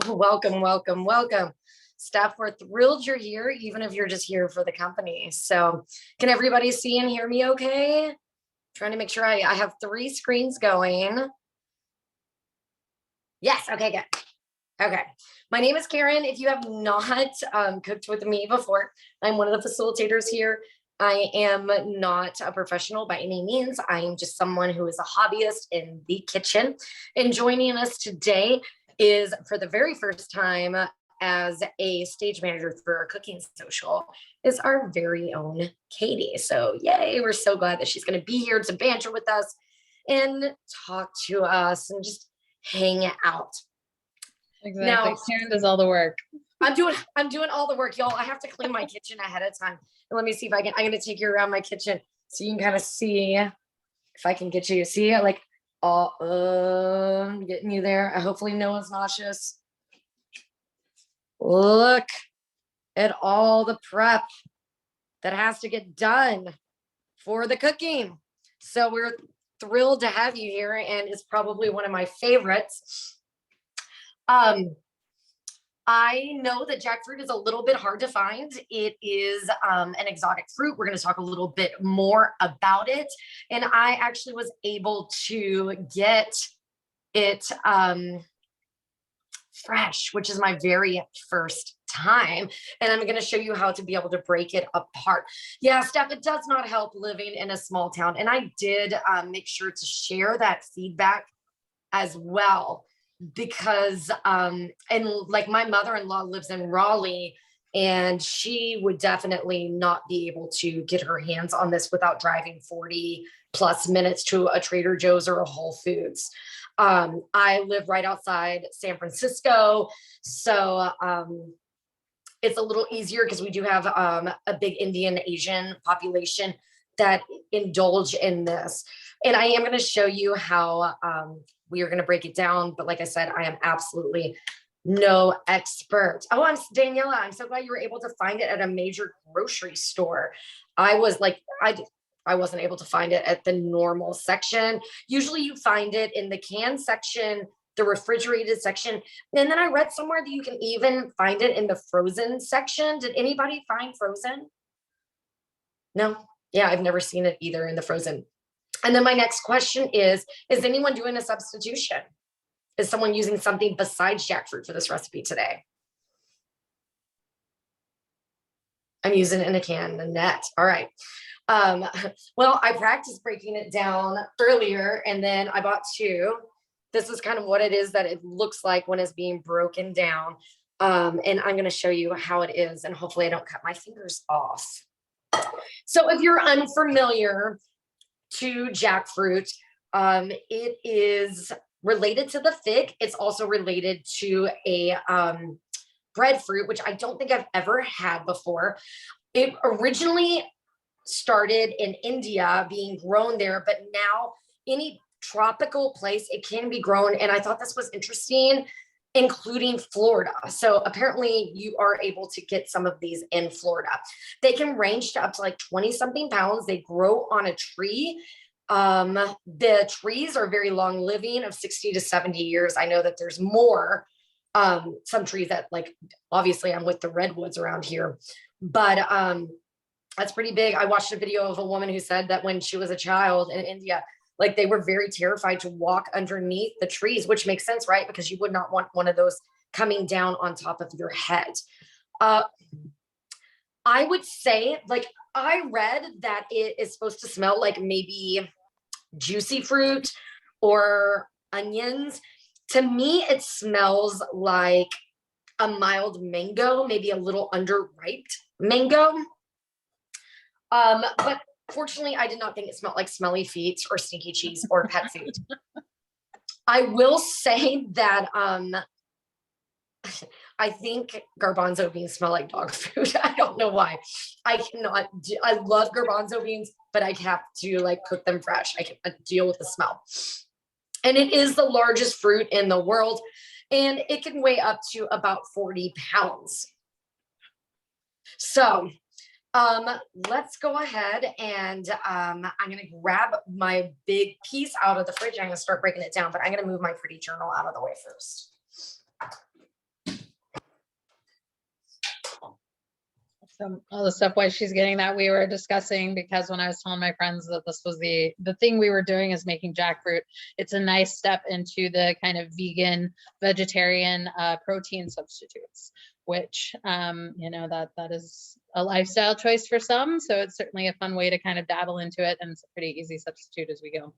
Oh, welcome, welcome, welcome. Steph, we're thrilled you're here, even if you're just here for the company. So, can everybody see and hear me okay? Trying to make sure I have three screens going. Yes, okay, good. Okay. My name is Karen. If you have not cooked with me before, I'm one of the facilitators here. I am not a professional by any means. I am just someone who is a hobbyist in the kitchen. And joining us today is, for the very first time, as a stage manager for our cooking social, is our very own Katie. So, yay, we're so glad that she's going to be here to banter with us and talk to us and just hang out. Exactly. Now, Karen does all the work. I'm doing all the work, y'all. I have to clean my kitchen ahead of time. And let me see if I'm gonna take you around my kitchen so you can kind of see if I can get you. See, like, getting you there. Hopefully no one's nauseous. Look at all the prep that has to get done for the cooking. So we're thrilled to have you here, and it's probably one of my favorites. I know that jackfruit is a little bit hard to find. It is an exotic fruit. We're going to talk a little bit more about it. And I actually was able to get it fresh, which is my very first time. And I'm going to show you how to be able to break it apart. Yeah, Steph, it does not help living in a small town. And I did make sure to share that feedback as well, because and like my mother-in-law lives in Raleigh, and she would definitely not be able to get her hands on this without driving 40 plus minutes to a Trader Joe's or a Whole Foods. I live right outside San Francisco, so it's a little easier because we do have a big Indian Asian population that indulge in this. And I am going to show you how we are going to break it down. But like I said, I am absolutely no expert. Oh, I'm Daniela. I'm so glad you were able to find it at a major grocery store. I was like, I wasn't able to find it at the normal section. Usually you find it in the can section, the refrigerated section. And then I read somewhere that you can even find it in the frozen section. Did anybody find frozen? No? Yeah, I've never seen it either in the frozen. And then my next question is anyone doing a substitution? Is someone using something besides jackfruit for this recipe today? I'm using it in a can, a net. All right. Well, I practiced breaking it down earlier, and then I bought two. This is kind of what it is that it looks like when it's being broken down. And I'm going to show you how it is, and hopefully I don't cut my fingers off. So if you're unfamiliar to jackfruit, it is related to the fig. It's also related to a breadfruit, which I don't think I've ever had before. It originally started in India, being grown there, but now any tropical place it can be grown. And I thought this was interesting, including Florida. So apparently you are able to get some of these in Florida. They can range to up to like 20 something pounds. They grow on a tree. The trees are very long living, of 60 to 70 years. I know that there's more, some trees that, like, obviously I'm with the redwoods around here, but that's pretty big. I watched a video of a woman who said that when she was a child in India, like, they were very terrified to walk underneath the trees, which makes sense, right? Because you would not want one of those coming down on top of your head. I would say, like, I read that it is supposed to smell like maybe juicy fruit or onions. To me, it smells like a mild mango, maybe a little underripe mango. But fortunately, I did not think it smelled like smelly feet or stinky cheese or pet food. I will say that I think garbanzo beans smell like dog food. I don't know why. I love garbanzo beans, but I have to, like, cook them fresh. I can't deal with the smell. And it is the largest fruit in the world, and it can weigh up to about 40 pounds. So let's go ahead, and I'm going to grab my big piece out of the fridge. I'm going to start breaking it down, but I'm going to move my pretty journal out of the way first. So all the stuff why she's getting that we were discussing, because when I was telling my friends that this was the thing we were doing is making jackfruit, it's a nice step into the kind of vegan, vegetarian protein substitutes, which you know, that is a lifestyle choice for some. So it's certainly a fun way to kind of dabble into it, and it's a pretty easy substitute as we go.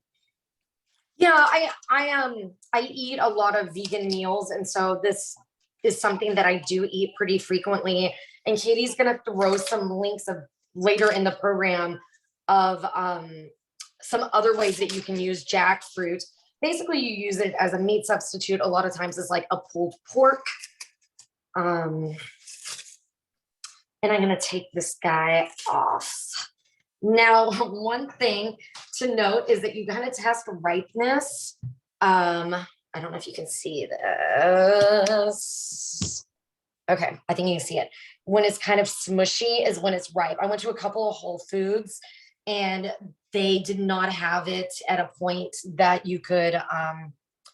Yeah, I eat a lot of vegan meals, and so this is something that I do eat pretty frequently. And Katie's gonna throw some links of later in the program of some other ways that you can use jackfruit. Basically, you use it as a meat substitute. A lot of times it's like a pulled pork. And I'm gonna take this guy off. Now, one thing to note is that you gotta test ripeness. I don't know if you can see this. Okay, I think you can see it. When it's kind of smushy is when it's ripe. I went to a couple of Whole Foods and they did not have it at a point that you could,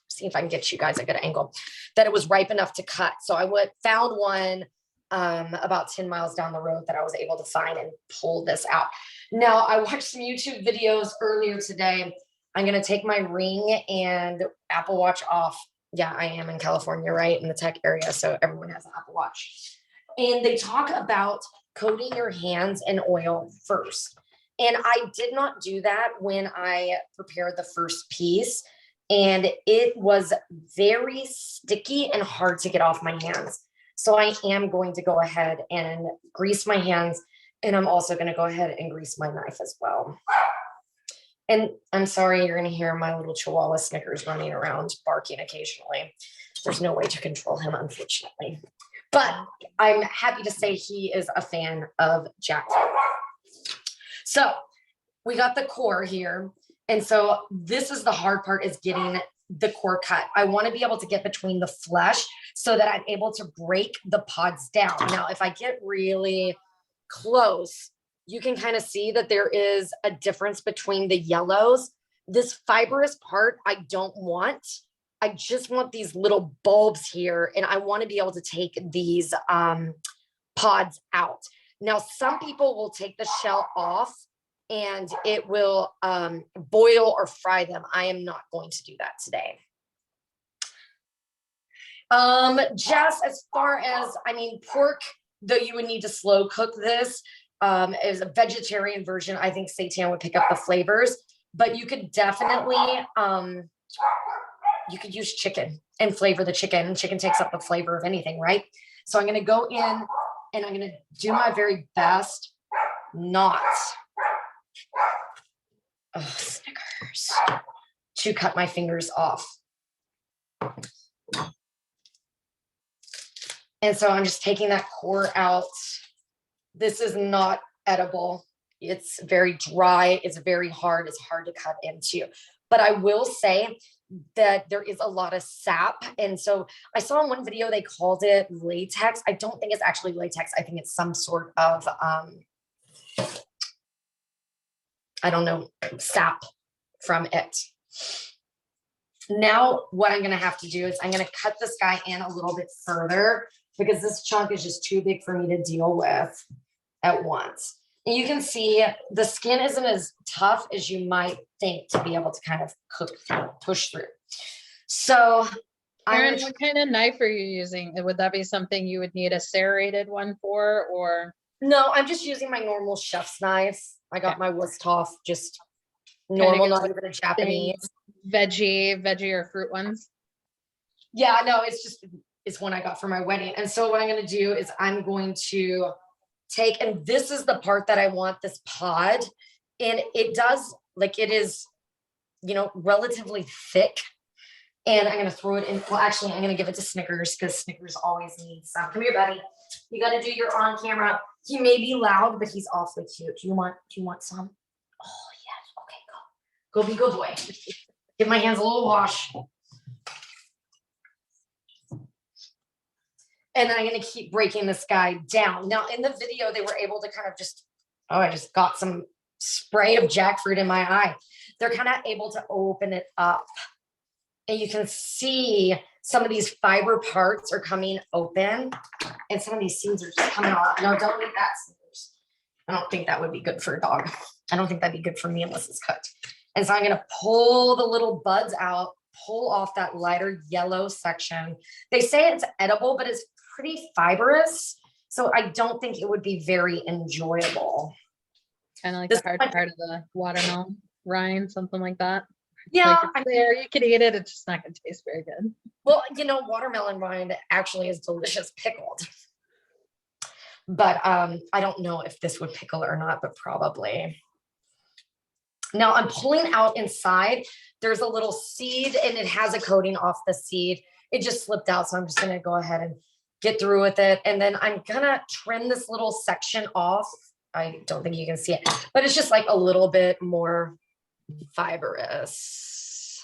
see if I can get you guys a good angle, that it was ripe enough to cut. So I found one about 10 miles down the road that I was able to find and pull this out. Now, I watched some YouTube videos earlier today. I'm going to take my Ring and Apple Watch off. Yeah, I am in California, right? In the tech area. So everyone has an Apple Watch. And they talk about coating your hands in oil first. And I did not do that when I prepared the first piece. And it was very sticky and hard to get off my hands. So I am going to go ahead and grease my hands. And I'm also going to go ahead and grease my knife as well. And I'm sorry, you're going to hear my little Chihuahua Snickers running around barking occasionally. There's no way to control him, unfortunately. But I'm happy to say he is a fan of jackfruit. So we got the core here. And so this is the hard part, is getting the core cut. I want to be able to get between the flesh so that I'm able to break the pods down. Now, if I get really close, you can kind of see that there is a difference between the yellows. This fibrous part, I don't want. I just want these little bulbs here, and I want to be able to take these pods out. Now, some people will take the shell off and it will boil or fry them. I am not going to do that today. Just as far as, I mean, pork, though you would need to slow cook this, as a vegetarian version, I think seitan would pick up the flavors, but you could definitely, you could use chicken and flavor the chicken. Chicken takes up the flavor of anything, right? So I'm going to go in and I'm going to do my very best not, Snickers, to cut my fingers off. And so I'm just taking that core out. This is not edible. It's very dry. It's very hard. It's hard to cut into. But I will say that there is a lot of sap. And so I saw in one video, they called it latex. I don't think it's actually latex. I think it's some sort of, I don't know, sap from it. Now, what I'm going to have to do is I'm going to cut this guy in a little bit further because this chunk is just too big for me to deal with at once. And you can see the skin isn't as tough as you might think to be able to kind of push through. So, Erin, what kind of knife are you using? Would that be something you would need a serrated one for, or? No, I'm just using my normal chef's knife. I got my Westhoff, just normal, not even a Japanese. Veggie or fruit ones? Yeah, no, it's one I got for my wedding. And so what I'm going to do is I'm going to take, and this is the part that I want this pod, and it does, like, it is, you know, relatively thick. And I'm going to throw it in. Well, actually, I'm going to give it to Snickers because Snickers always needs some. Come here, buddy. You got to do your on camera. He may be loud, but he's awfully cute. Do you want some? Oh, yes. Okay, go. Go be good boy. Give my hands a little wash. And then I'm going to keep breaking this guy down. Now, in the video, they were able to kind of just, I just got some spray of jackfruit in my eye. They're kind of able to open it up. And you can see some of these fiber parts are coming open. and some of these seeds are just coming off. No, don't eat that, Snickers. I don't think that would be good for a dog. I don't think that'd be good for me unless it's cooked. And so I'm going to pull the little buds out, pull off that lighter yellow section. They say it's edible, but it's pretty fibrous. So I don't think it would be very enjoyable. Kind of like the hard part of the watermelon rind, something like that. Yeah. Like there, you could eat it. It's just not going to taste very good. Well, watermelon rind actually is delicious pickled. But I don't know if this would pickle or not, but probably. Now I'm pulling out inside. There's a little seed and it has a coating off the seed. It just slipped out. So I'm just going to go ahead and get through with it. And then I'm going to trim this little section off. I don't think you can see it, but it's just like a little bit more fibrous.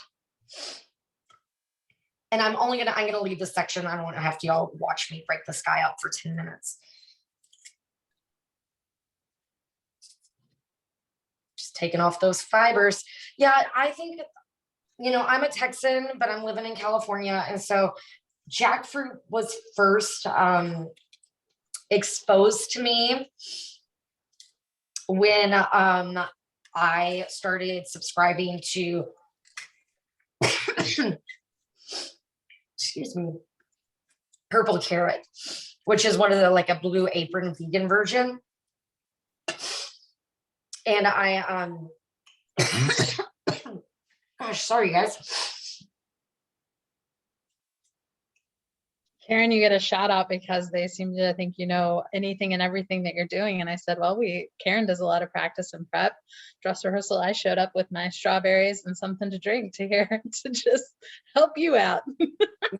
And I'm going to leave this section. I don't want to have to y'all watch me break this guy up for 10 minutes. Just taking off those fibers. Yeah, I think, I'm a Texan, but I'm living in California. And so jackfruit was first exposed to me when I started subscribing to excuse me, Purple Carrot, which is one of the, like a Blue Apron vegan version. And I, gosh, sorry guys. Karen, you get a shout out because they seem to think you know anything and everything that you're doing. And I said, well, Karen does a lot of practice and prep. Dress rehearsal, I showed up with my strawberries and something to drink to just help you out.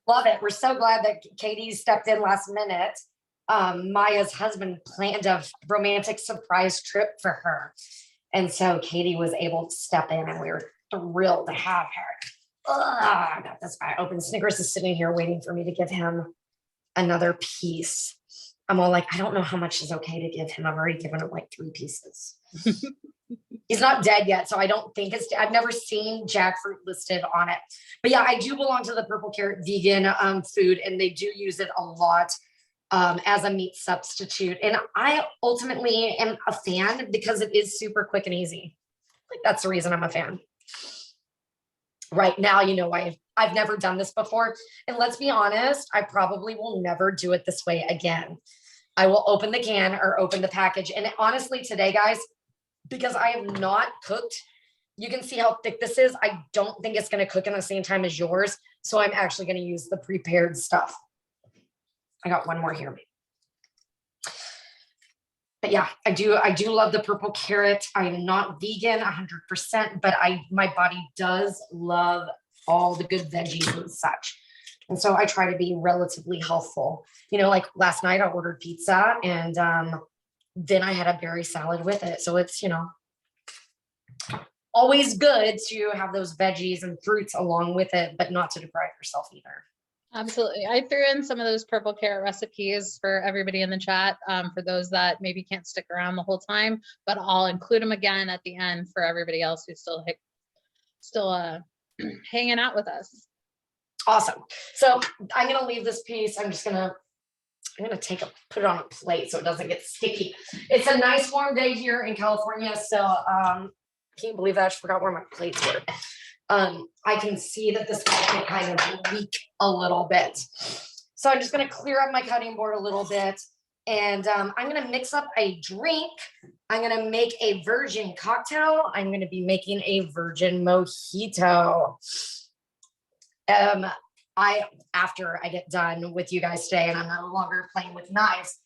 Love it. We're so glad that Katie stepped in last minute. Maya's husband planned a romantic surprise trip for her. And so Katie was able to step in and we were thrilled to have her. I got this guy open. Snickers is sitting here waiting for me to give him another piece. I'm all like, I don't know how much is okay to give him. I've already given him like 3 pieces. He's not dead yet, so I don't think I've never seen jackfruit listed on it. But yeah, I do belong to the Purple Carrot vegan food, and they do use it a lot as a meat substitute. And I ultimately am a fan because it is super quick and easy. Like that's the reason I'm a fan. Right now, I've never done this before. And let's be honest, I probably will never do it this way again. I will open the can or open the package. And honestly, today, guys, because I have not cooked, you can see how thick this is. I don't think it's going to cook in the same time as yours. So I'm actually going to use the prepared stuff. I got one more here. But yeah, I do love the Purple Carrot. I'm not vegan 100%, but my body does love all the good veggies and such. And so I try to be relatively healthful. Like last night I ordered pizza and then I had a berry salad with it. So it's, always good to have those veggies and fruits along with it, but not to deprive yourself either. Absolutely. I threw in some of those Purple Carrot recipes for everybody in the chat, for those that maybe can't stick around the whole time, but I'll include them again at the end for everybody else who's still hanging out with us. Awesome. So I'm going to leave this piece. I'm going to put it on a plate so it doesn't get sticky. It's a nice warm day here in California. So can't believe that I just forgot where my plates were. I can see that this might kind of leak a little bit. So I'm just going to clear up my cutting board a little bit. And I'm going to mix up a drink. I'm going to make a virgin cocktail. I'm going to be making a virgin mojito. After I get done with you guys today and I'm no longer playing with knives,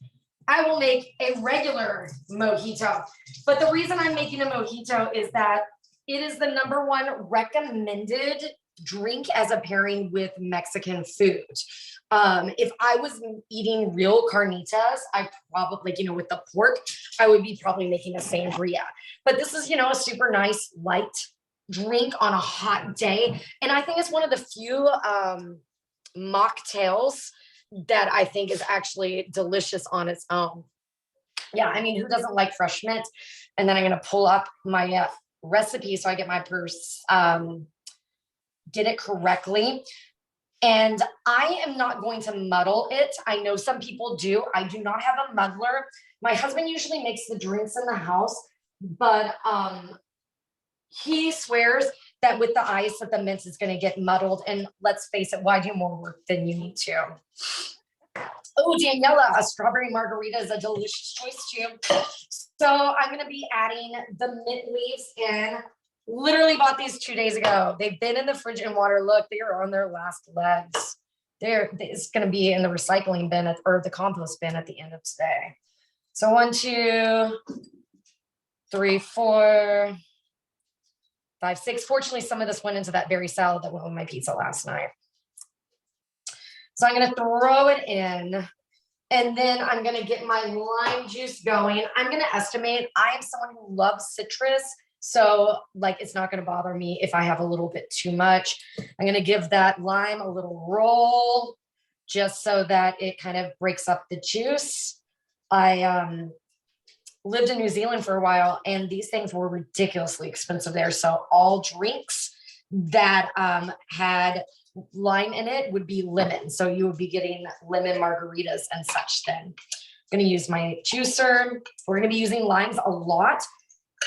I will make a regular mojito. But the reason I'm making a mojito is that it is the #1 recommended drink as a pairing with Mexican food. If I was eating real carnitas, I probably, with the pork, I would be probably making a sangria. But this is, a super nice light drink on a hot day. And I think it's one of the few mocktails that I think is actually delicious on its own. Yeah, I mean, who doesn't like fresh mint? And then I'm going to pull up my recipe so I get my purse, get it correctly. And I am not going to muddle it. I know some people do. I do not have a muddler. My husband usually makes the drinks in the house, but he swears that with the ice that the mint is going to get muddled. And let's face it, why do more work than you need to? Oh, Daniela, a strawberry margarita is a delicious choice too. So I'm going to be adding the mint leaves in. Literally bought these 2 days ago. They've been in the fridge and water. Look, they are on their last legs. It's going to be in the recycling bin or the compost bin at the end of today. So 1, 2, 3, 4, 5, 6. Fortunately, some of this went into that berry salad that went with my pizza last night. So I'm going to throw it in, and then I'm going to get my lime juice going. I'm going to estimate, I am someone who loves citrus. So like, it's not going to bother me if I have a little bit too much. I'm going to give that lime a little roll just so that it kind of breaks up the juice. I lived in New Zealand for a while, and these things were ridiculously expensive there. So all drinks that had lime in it would be lemon. So you would be getting lemon margaritas and such then. I'm going to use my juicer. We're going to be using limes a lot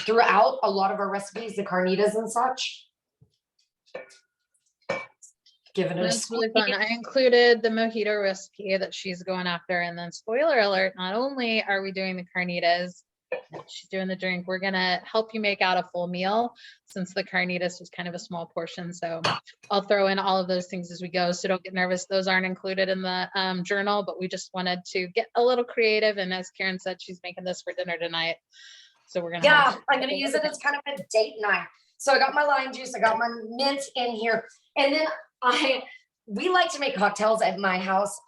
throughout a lot of our recipes, the carnitas and such. Give it a That's really fun. I included the mojito recipe that she's going after, and then spoiler alert, not only are we doing the carnitas, she's doing the drink, we're gonna help you make out a full meal, since the carnitas was kind of a small portion. So I'll throw in all of those things as we go, so don't get nervous. Those aren't included in the journal, but we just wanted to get a little creative. And as Karen said, she's making this for dinner tonight. So we're gonna I'm gonna use it as kind of a date night. So I got my lime juice, I got my mint in here, and then we like to make cocktails at my house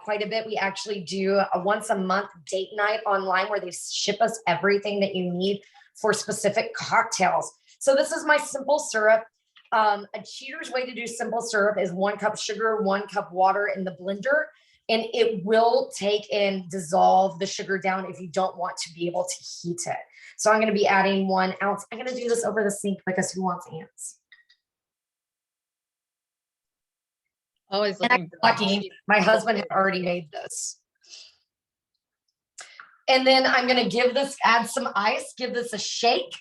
quite a bit. We actually do a once a month date night online where they ship us everything that you need for specific cocktails. So this is my simple syrup. A cheater's way to do simple syrup is 1 cup sugar, 1 cup water in the blender. And it will take and dissolve the sugar down if you don't want to be able to heat it. So I'm going to be adding 1 ounce. I'm going to do this over the sink because who wants ants? always looking for Lucky, my husband had already made this. And then I'm going to add some ice, give this a shake.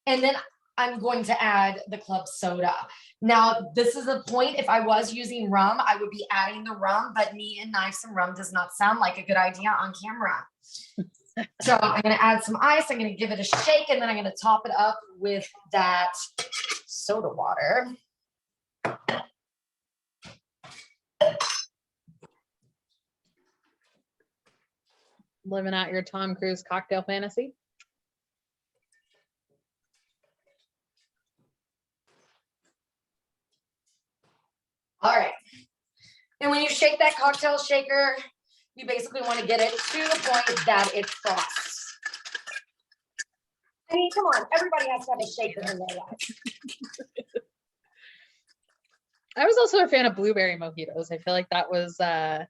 And then I'm going to add the club soda. Now, this is a point. If I was using rum, I would be adding the rum, but me and knives and rum does not sound like a good idea on camera. So I'm going to add some ice. I'm going to give it a shake, and then I'm going to top it up with that soda water. Living out your Tom Cruise cocktail fantasy. All right. And when you shake that cocktail shaker, you basically want to get it to the point that it frosts. I mean, come on, everybody has to have a shaker in their life. I was also a fan of blueberry mojitos. I feel like that was a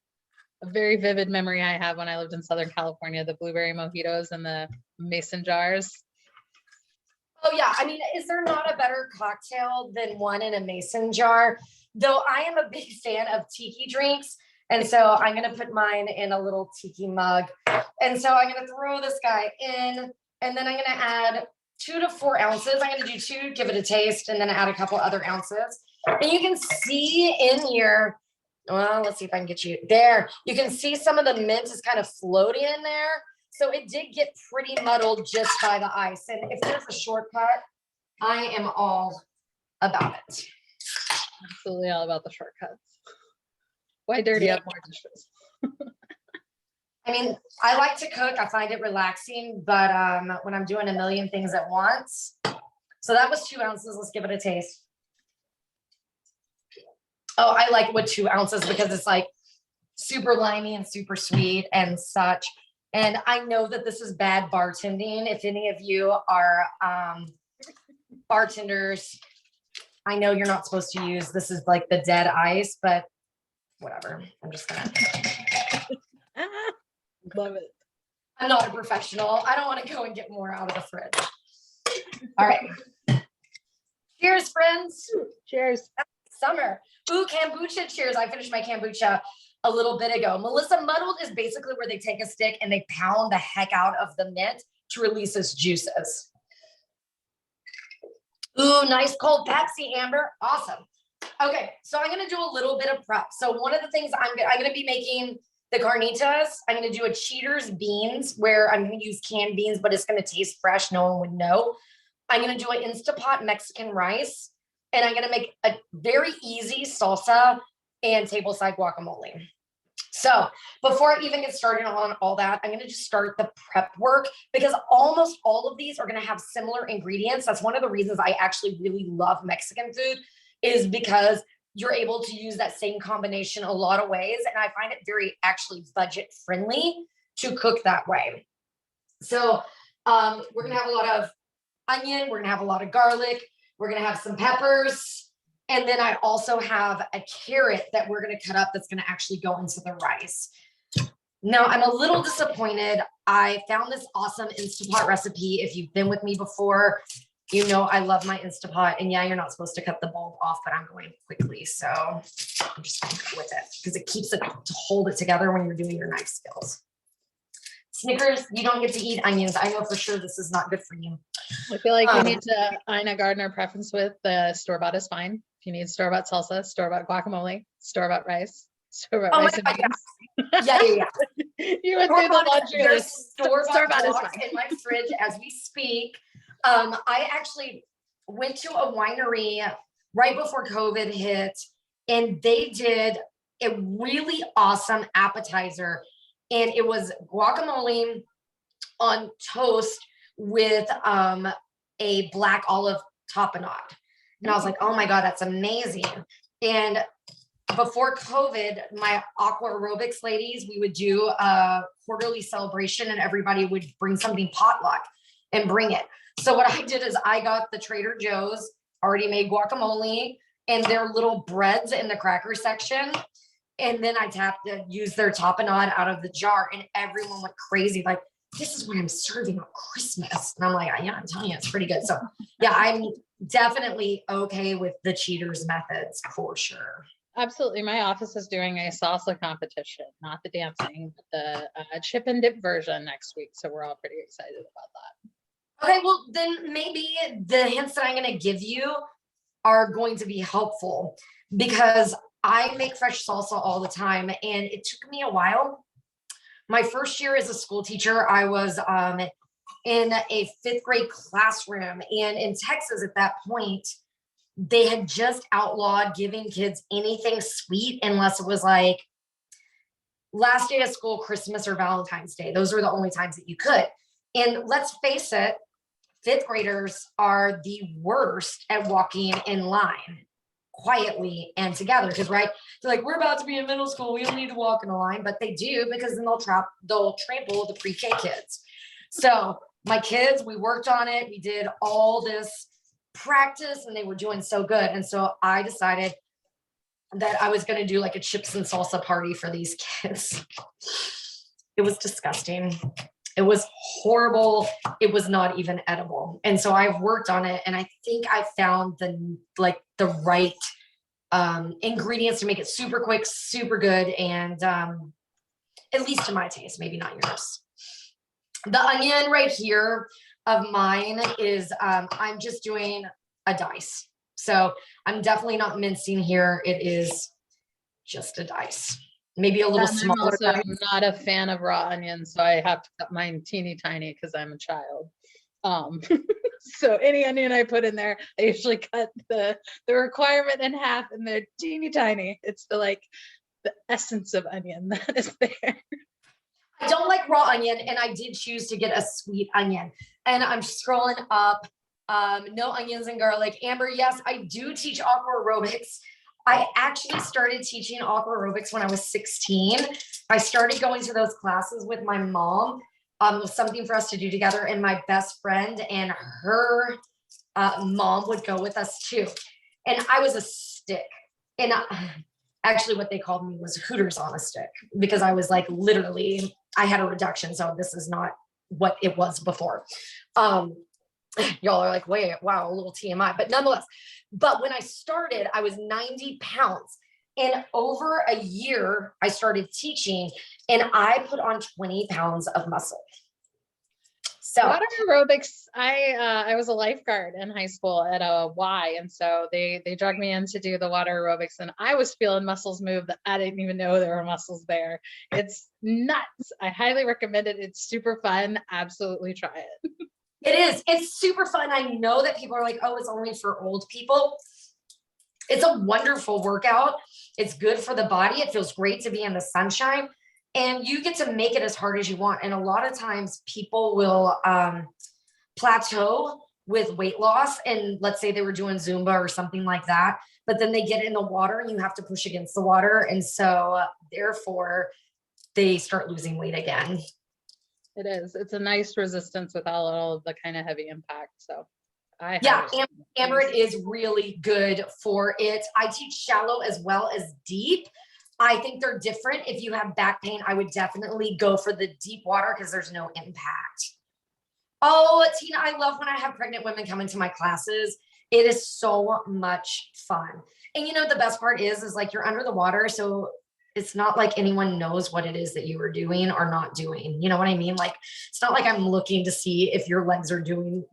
very vivid memory I have when I lived in Southern California, the blueberry mojitos and the mason jars. Oh yeah, I mean, is there not a better cocktail than one in a mason jar? Though I am a big fan of tiki drinks, and so I'm gonna put mine in a little tiki mug. And so I'm gonna throw this guy in, and then I'm gonna add 2 to 4 ounces. I'm gonna do 2, give it a taste, and then add a couple other ounces. And you can see in here, well, let's see if I can get you there. You can see some of the mint is kind of floating in there. So it did get pretty muddled just by the ice. And if there's a shortcut, I am all about it. Absolutely all about the shortcuts. Why dirty up more dishes? I mean, I like to cook. I find it relaxing, but when I'm doing a million things at once. So that was 2 ounces. Let's give it a taste. Oh, I like with 2 ounces because it's like super limey and super sweet and such. And I know that this is bad bartending. If any of you are bartenders, I know you're not supposed to use, this is like the dead ice, but whatever. I'm just gonna. Love it. I'm not a professional. I don't want to go and get more out of the fridge. All right. Cheers, friends. Cheers. summer. Ooh, kombucha cheers. I finished my kombucha a little bit ago. Melissa, muddled is basically where they take a stick and they pound the heck out of the mint to release its juices. Ooh, nice cold Pepsi, Amber. Awesome. Okay, so I'm gonna do a little bit of prep. So one of the things I'm gonna be making the carnitas. I'm gonna do a Cheaters beans where I'm gonna use canned beans, but it's gonna taste fresh. No one would know. I'm gonna do an Instapot Mexican rice, and I'm gonna make a very easy salsa and tableside guacamole. So before I even get started on all that, I'm going to just start the prep work because almost all of these are going to have similar ingredients. That's one of the reasons I actually really love Mexican food, is because you're able to use that same combination a lot of ways. And I find it very actually budget friendly to cook that way. So we're going to have a lot of onion. We're going to have a lot of garlic. We're going to have some peppers. And then I also have a carrot that we're going to cut up that's going to actually go into the rice. Now, I'm a little disappointed. I found this awesome Instapot recipe. If you've been with me before, you know I love my Instapot. And yeah, you're not supposed to cut the bulb off, but I'm going quickly. So I'm just going to go with it because it keeps it to hold it together when you're doing your knife skills. Snickers, you don't get to eat onions. I know for sure this is not good for you. I feel like you need to Ina Gardner preference with the store-bought is fine. If you need store-bought salsa, store-bought guacamole, store-bought rice, store-bought rice and beans. Yeah. You would do the laundry list. Store-bought is fine. In my fridge as we speak. I actually went to a winery right before COVID hit, and they did a really awesome appetizer. And it was guacamole on toast with a black olive tapenade. And I was like, oh my God, that's amazing. And before COVID, my aqua aerobics ladies, we would do a quarterly celebration and everybody would bring something potluck and bring it. So what I did is I got the Trader Joe's already made guacamole and their little breads in the cracker section. And then I used their tapenade out of the jar and everyone went crazy. Like, this is what I'm serving on Christmas. And I'm like, yeah, I'm telling you, it's pretty good. So yeah, I'm definitely okay with the Cheaters methods for sure. Absolutely. My office is doing a salsa competition, not the dancing, but the chip and dip version next week. So we're all pretty excited about that. Okay, well, then maybe the hints that I'm going to give you are going to be helpful because I make fresh salsa all the time. And it took me a while. My first year as a school teacher, I was in a 5th grade classroom. And in Texas at that point, they had just outlawed giving kids anything sweet unless it was like last day of school, Christmas, or Valentine's Day. Those were the only times that you could. And let's face it, 5th graders are the worst at walking in line quietly and together because right, they're like, we're about to be in middle school, we don't need to walk in a line, but they do because then they'll trample the pre-K kids. So my kids, we worked on it, we did all this practice and they were doing so good. And so I decided that I was going to do like a chips and salsa party for these kids. It was disgusting. It was horrible. It was not even edible. And so I've worked on it and I think I found the right ingredients to make it super quick, super good. And at least to my taste, maybe not yours. The onion right here of mine is I'm just doing a dice. So I'm definitely not mincing here. It is just a dice. Maybe a little smaller. I'm also not a fan of raw onions, so I have to cut mine teeny tiny because I'm a child. So any onion I put in there, I usually cut the requirement in half and they're teeny tiny. It's the essence of onion that is there. I don't like raw onion and I did choose to get a sweet onion. And I'm scrolling up, no onions and garlic. Amber, yes, I do teach aqua aerobics. I actually started teaching aqua aerobics when I was 16. I started going to those classes with my mom. It was something for us to do together. And my best friend and her mom would go with us too. And I was a stick. And actually what they called me was Hooters on a stick because I was like, literally, I had a reduction. So this is not what it was before. Y'all are like, wait, wow, a little TMI, but nonetheless. But when I started, I was 90 pounds. And over a year, I started teaching and I put on 20 pounds of muscle. So water aerobics, I was a lifeguard in high school at a Y, and so they dragged me in to do the water aerobics, and I was feeling muscles move that I didn't even know there were muscles there. It's nuts. I highly recommend it. It's super fun. Absolutely try it. it is. It's super fun. I know that people are like, oh, it's only for old people. It's a wonderful workout. It's good for the body. It feels great to be in the sunshine. And you get to make it as hard as you want. And a lot of times people will plateau with weight loss. And let's say they were doing Zumba or something like that, but then they get in the water and you have to push against the water. And so therefore they start losing weight again. It is. It's a nice resistance without all of the kind of heavy impact. So yeah, Amber, it is really good for it. I teach shallow as well as deep. I think they're different. If you have back pain, I would definitely go for the deep water because there's no impact. Oh, Tina, I love when I have pregnant women come into my classes. It is so much fun. And you know, the best part is like you're under the water. So it's not like anyone knows what it is that you are doing or not doing. You know what I mean? Like, it's not like I'm looking to see if your legs are doing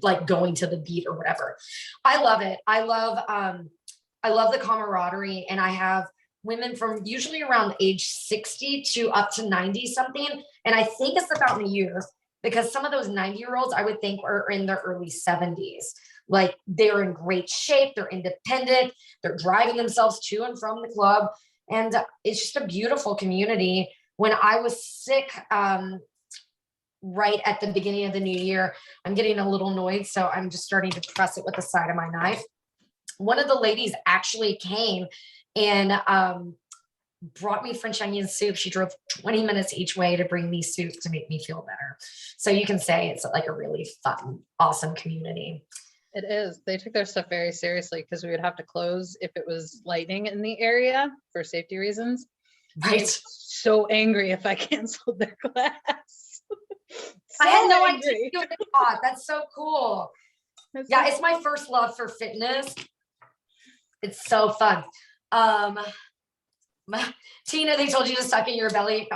like going to the beat or whatever. I love it. I love the camaraderie, and I have women from usually around age 60 to up to 90 something. And I think it's about a year because some of those 90-year-olds I would think are in their early 70s. Like they're in great shape. They're independent. They're driving themselves to and from the club. And it's just a beautiful community. When I was sick, right at the beginning of the new year, I'm getting a little annoyed. So I'm just starting to press it with the side of my knife. One of the ladies actually came and brought me French onion soup. She drove 20 minutes each way to bring me soup to make me feel better. So you can say it's like a really fun, awesome community. It is. They took their stuff very seriously because we would have to close if it was lightning in the area for safety reasons. Right. So angry if I canceled their class. I had no idea you taught. That's so cool. Yeah, it's my first love for fitness. It's so fun. Tina, they told you to suck in your belly.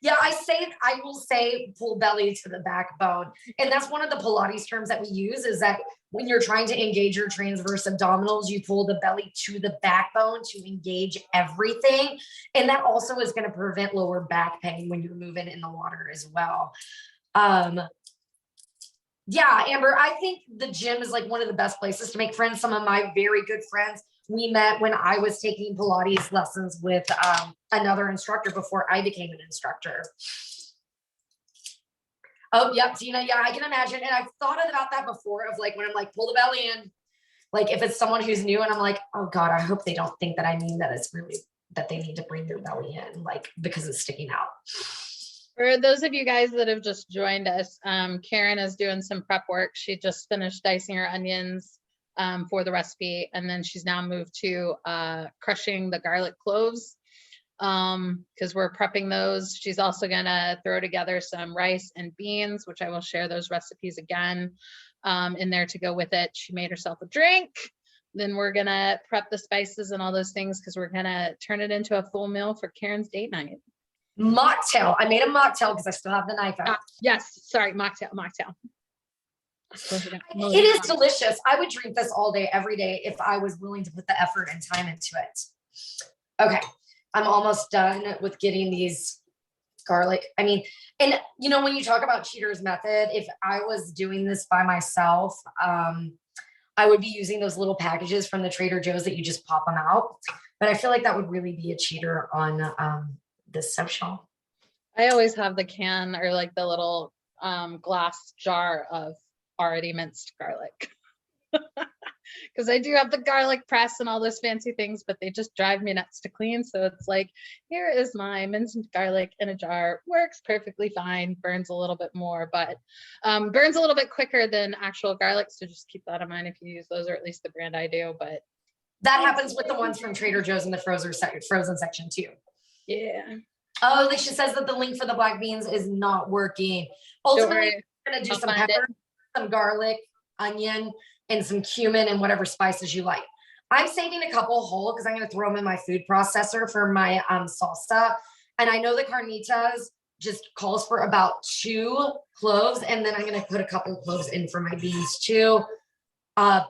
Yeah, I will say pull belly to the backbone. And that's one of the Pilates terms that we use, is that when you're trying to engage your transverse abdominals, you pull the belly to the backbone to engage everything. And that also is going to prevent lower back pain when you're moving in the water as well. Yeah, Amber, I think the gym is like one of the best places to make friends. Some of my very good friends, we met when I was taking Pilates lessons with another instructor before I became an instructor. Oh, yep, Tina. Yeah, I can imagine. And I've thought about that before, of like when I'm like, pull the belly in, like if it's someone who's new and I'm like, oh God, I hope they don't think that I mean that it's really that they need to bring their belly in, like because it's sticking out. For those of you guys that have just joined us, Karen is doing some prep work. She just finished dicing her onions for the recipe, and then she's now moved to crushing the garlic cloves because we're prepping those. She's also gonna throw together some rice and beans, which I will share those recipes again in there to go with it. She made herself a drink. Then we're gonna prep the spices and all those things because we're gonna turn it into a full meal for Karen's date night. Mocktail. I made a mocktail because I still have the knife out. Yes, sorry, mocktail. It is delicious. I would drink this all day, every day, if I was willing to put the effort and time into it. Okay, I'm almost done with getting these garlic. I mean, and you know, when you talk about Cheater's method, if I was doing this by myself, I would be using those little packages from the Trader Joe's that you just pop them out. But I feel like that would really be a cheater on this social. I always have the can or like the little glass jar of already minced garlic because I do have the garlic press and all those fancy things, but they just drive me nuts to clean. So it's like, here is my minced garlic in a jar. Works perfectly fine. Burns a little bit more, but burns a little bit quicker than actual garlic. So just keep that in mind if you use those, or at least the brand I do. But that happens with the ones from Trader Joe's in the frozen section too. Yeah. Oh, Alicia says that the link for the black beans is not working. Ultimately, I'm gonna do some pepper, some garlic, onion, and some cumin and whatever spices you like. I'm saving a couple whole because I'm going to throw them in my food processor for my salsa. And I know the Carnitas just calls for about 2 cloves, and then I'm going to put a couple cloves in for my beans too.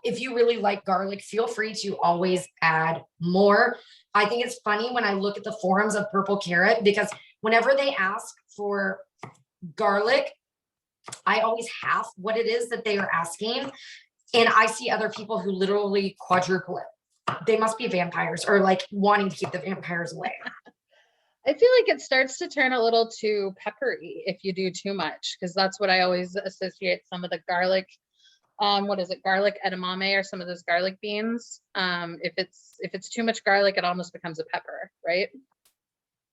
If you really like garlic, feel free to always add more. I think it's funny when I look at the forums of Purple Carrot, because whenever they ask for garlic, I always half what it is that they are asking. And I see other people who literally quadruple it. They must be vampires or like wanting to keep the vampires away. I feel like it starts to turn a little too peppery if you do too much, because that's what I always associate some of the garlic. What is it? Garlic edamame or some of those garlic beans. If it's too much garlic, it almost becomes a pepper, right?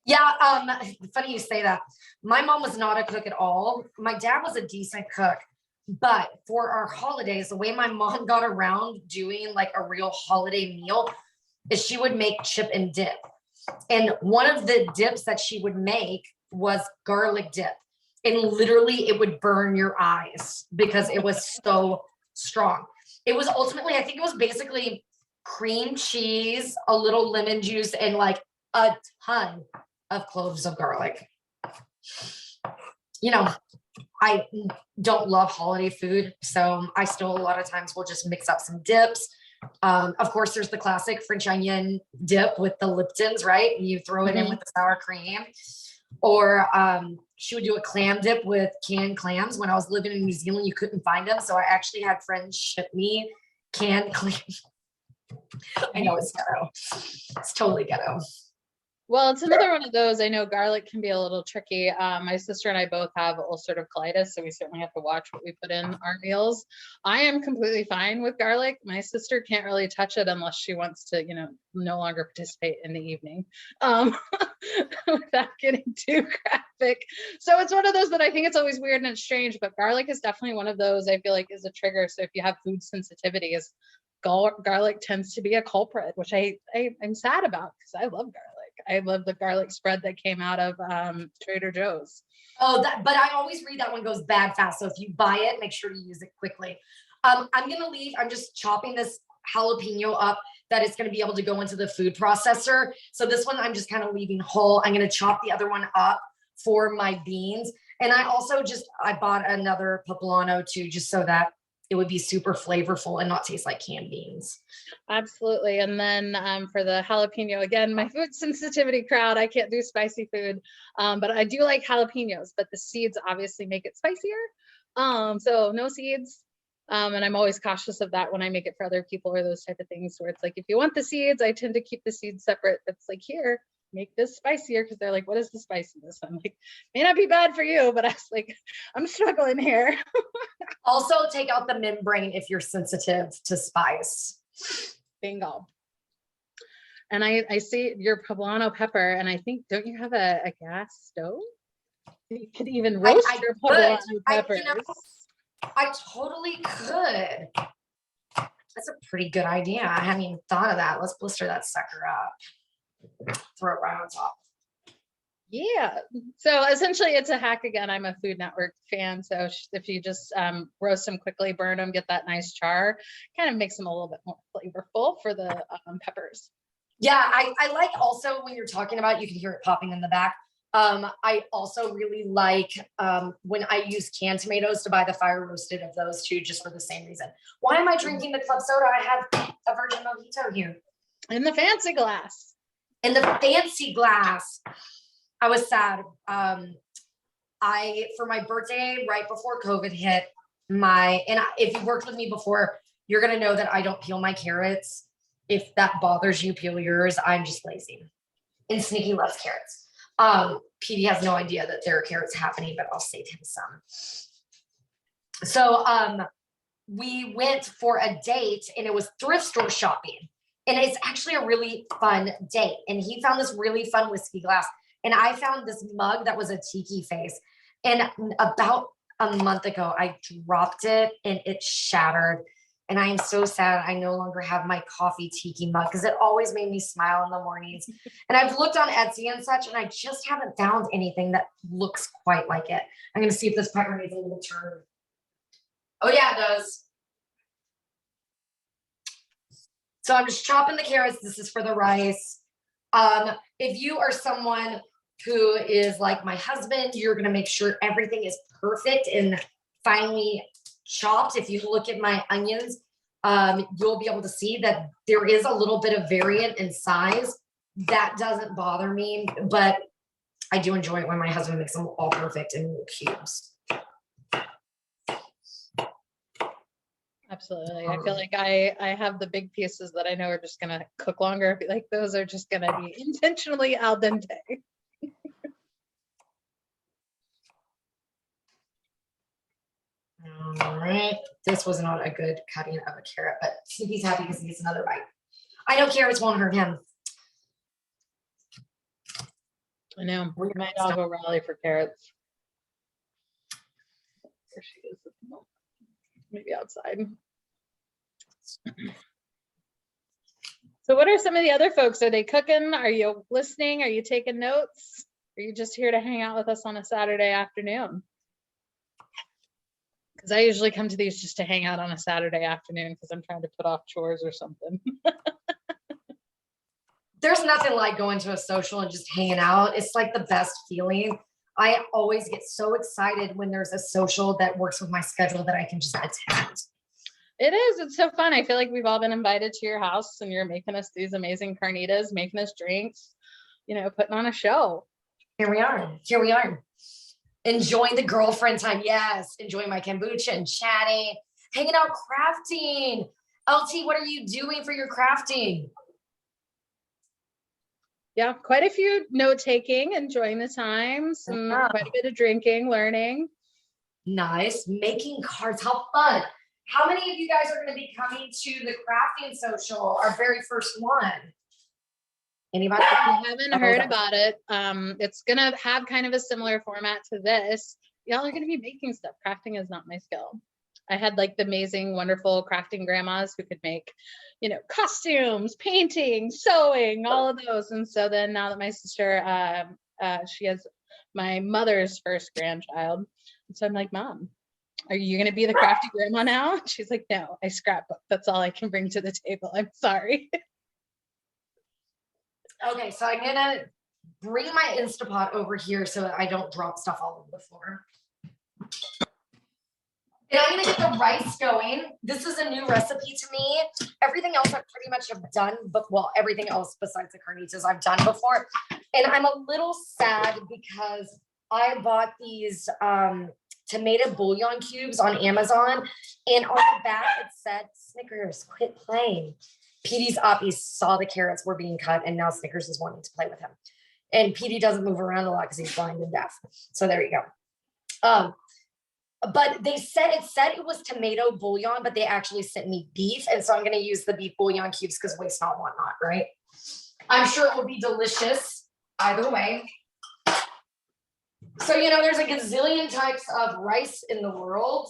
Yeah, funny you say that. My mom was not a cook at all. My dad was a decent cook, but for our holidays, the way my mom got around doing like a real holiday meal is she would make chip and dip. And one of the dips that she would make was garlic dip. And literally it would burn your eyes because it was so strong. It was ultimately, I think it was basically cream cheese, a little lemon juice, and like a ton of cloves of garlic. You know, I don't love holiday food, so I still a lot of times will just mix up some dips. Of course, there's the classic French onion dip with the Liptons, right? You throw it in with the sour cream. Or she would do a clam dip with canned clams. When I was living in New Zealand, you couldn't find them. So I actually had friends ship me canned clams. I know it's ghetto. It's totally ghetto. Well, it's another one of those. I know garlic can be a little tricky. My sister and I both have ulcerative colitis, so we certainly have to watch what we put in our meals. I am completely fine with garlic. My sister can't really touch it unless she wants to, no longer participate in the evening, without getting too graphic. So it's one of those that I think it's always weird and it's strange, but garlic is definitely one of those I feel like is a trigger. So if you have food sensitivities, garlic tends to be a culprit, which I'm sad about because I love garlic. I love the garlic spread that came out of Trader Joe's. Oh, but I always read that one goes bad fast. So if you buy it, make sure to use it quickly. I'm just chopping this jalapeno up that it's going to be able to go into the food processor. So this one I'm just kind of leaving whole. I'm going to chop the other one up for my beans. And I bought another poblano too, just so that it would be super flavorful and not taste like canned beans. Absolutely. And then for the jalapeno, again, my food sensitivity crowd, I can't do spicy food, but I do like jalapenos, but the seeds obviously make it spicier. So no seeds. And I'm always cautious of that when I make it for other people or those type of things where it's like, if you want the seeds, I tend to keep the seeds separate. It's like, here, make this spicier, because they're like, what is the spiciness? I'm like, may not be bad for you, but I was like, I'm struggling here. Also take out the membrane if you're sensitive to spice. Bingo. And I see your poblano pepper, and I think, don't you have a gas stove? You could even roast your poblano peppers. I totally could. That's a pretty good idea. I hadn't even thought of that. Let's blister that sucker up. Throw it right on top. Yeah. So essentially it's a hack. Again, I'm a Food Network fan. So if you just roast them quickly, burn them, get that nice char, kind of makes them a little bit more flavorful for the peppers. Yeah. I like also when you're talking about, you can hear it popping in the back. I also really like when I use canned tomatoes to buy the fire roasted of those too, just for the same reason. Why am I drinking the club soda? I have a virgin mojito here. In the fancy glass. In the fancy glass. I was sad. For my birthday, right before COVID hit, if you've worked with me before, you're going to know that I don't peel my carrots. If that bothers you, peel yours. I'm just lazy. And Sneaky loves carrots. Petey has no idea that there are carrots happening, but I'll save him some. So we went for a date, and it was thrift store shopping. And it's actually a really fun date. And he found this really fun whiskey glass. And I found this mug that was a tiki face. And about a month ago, I dropped it and it shattered. And I am so sad I no longer have my coffee tiki mug, because it always made me smile in the mornings. And I've looked on Etsy and such, and I just haven't found anything that looks quite like it. I'm going to see if this pepper needs a little turn. Oh, yeah, it does. So I'm just chopping the carrots. This is for the rice. If you are someone who is like my husband, you're going to make sure everything is perfect and finely chopped. If you look at my onions, you'll be able to see that there is a little bit of variant in size. That doesn't bother me, but I do enjoy it when my husband makes them all perfect in little cubes. Absolutely. I feel like I have the big pieces that I know are just going to cook longer. Like those are just going to be intentionally al dente. All right. This was not a good cutting of a carrot, but he's happy because he gets another bite. I know carrots won't hurt him. I know. My dog will rally for carrots. There she is. Maybe outside. So what are some of the other folks? Are they cooking? Are you listening? Are you taking notes? Are you just here to hang out with us on a Saturday afternoon? Because I usually come to these just to hang out on a Saturday afternoon because I'm trying to put off chores or something. There's nothing like going to a social and just hanging out. It's like the best feeling. I always get so excited when there's a social that works with my schedule that I can just attend. It is. It's so fun. I feel like we've all been invited to your house and you're making us these amazing carnitas, making us drinks, you know, putting on a show. Here we are. Here we are. Enjoying the girlfriend time. Yes. Enjoying my kombucha and chatting, hanging out, crafting. LT, what are you doing for your crafting? Yeah, quite a few note taking, enjoying the time, quite a bit of drinking, learning. Nice. Making cards. How fun. How many of you guys are going to be coming to the crafting social, our very first one? Anybody? If you haven't heard about it, it's going to have kind of a similar format to this. Y'all are going to be making stuff. Crafting is not my skill. I had like the amazing, wonderful crafting grandmas who could make, you know, costumes, painting, sewing, all of those. And so then now that my sister, she has my mother's first grandchild. And so I'm like, Mom, are you going to be the crafty grandma now? She's like, no, I scrapbook. That's all I can bring to the table. I'm sorry. Okay, so I'm going to bring my Instapot over here so that I don't drop stuff all over the floor. And I'm going to get the rice going. This is a new recipe to me. Everything else I pretty much have done, but well, everything else besides the carnitas I've done before. And I'm a little sad because I bought these tomato bouillon cubes on Amazon. And on the back, it said, Snickers, quit playing. Petey's up. He saw the carrots were being cut, and now Snickers is wanting to play with him. And Petey doesn't move around a lot because he's blind and deaf. So there you go. But they said it was tomato bouillon, but they actually sent me beef. And so I'm going to use the beef bouillon cubes because waste not, want not, right? I'm sure it will be delicious either way. So, you know, there's a gazillion types of rice in the world.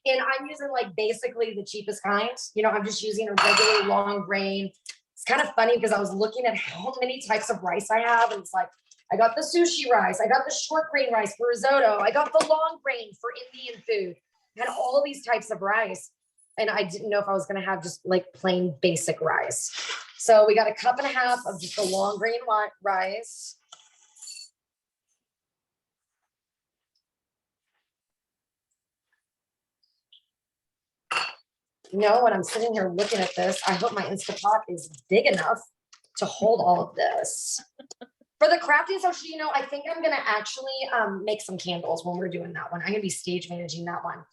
And I'm using like basically the cheapest kind. You know, I'm just using a regular long grain. It's kind of funny because I was looking at how many types of rice I have. And it's like, I got the sushi rice. I got the short grain rice for risotto. I got the long grain for Indian food. I had all these types of rice. And I didn't know if I was going to have just like plain basic rice. So we got a cup and a half of just the long grain rice. You know, when I'm sitting here looking at this, I hope my Instapot is big enough to hold all of this. For the crafting social, you know, I think I'm going to actually make some candles when we're doing that one. I'm going to be stage managing that one.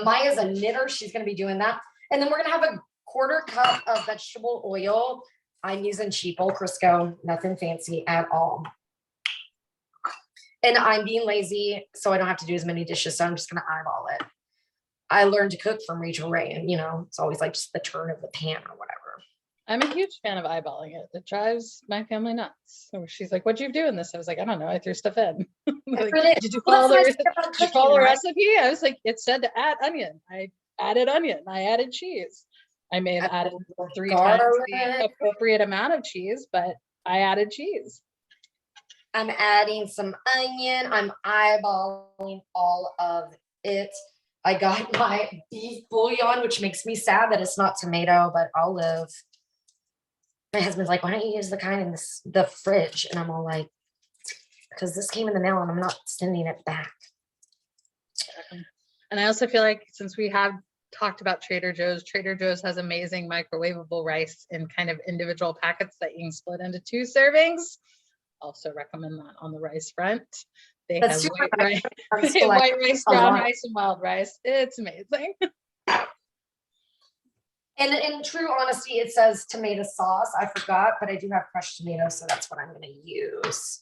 Maya's a knitter. She's going to be doing that. And then we're going to have a 1/4 cup of vegetable oil. I'm using cheap old Crisco, nothing fancy at all. And I'm being lazy, so I don't have to do as many dishes. So I'm just going to eyeball it. I learned to cook from Rachel Ray, and you know, it's always like just the turn of the pan or whatever. I'm a huge fan of eyeballing it. It drives my family nuts. So she's like, what'd you do in this? I was like, I don't know. I threw stuff in. Like, did you follow the recipe? I was like, it said to add onion. I added onion. I added cheese. I may have added 3 times the appropriate amount of cheese, but I added cheese. I'm adding some onion. I'm eyeballing all of it. I got my beef bouillon, which makes me sad that it's not tomato, but I'll live. My husband's like, why don't you use the kind in the fridge? And I'm all like, because this came in the mail and I'm not sending it back. And I also feel like since we have talked about Trader Joe's has amazing microwavable rice in kind of individual packets that you can split into 2 servings. Also recommend that on the rice front. They have white rice, white rice, brown rice, and wild rice. It's amazing. And in true honesty, it says tomato sauce. I forgot, but I do have crushed tomatoes, so that's what I'm going to use.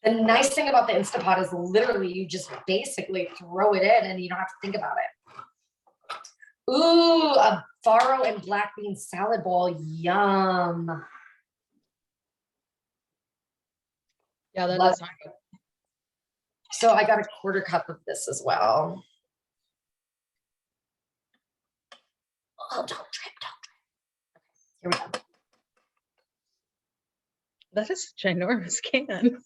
The nice thing about the Instapot is literally you just basically throw it in and you don't have to think about it. Ooh, a farro and black bean salad bowl. Yum. Yeah, that does sound good. So I got a 1/4 cup of this as well. Oh, don't trip, don't trip. Here we go. That is a ginormous can.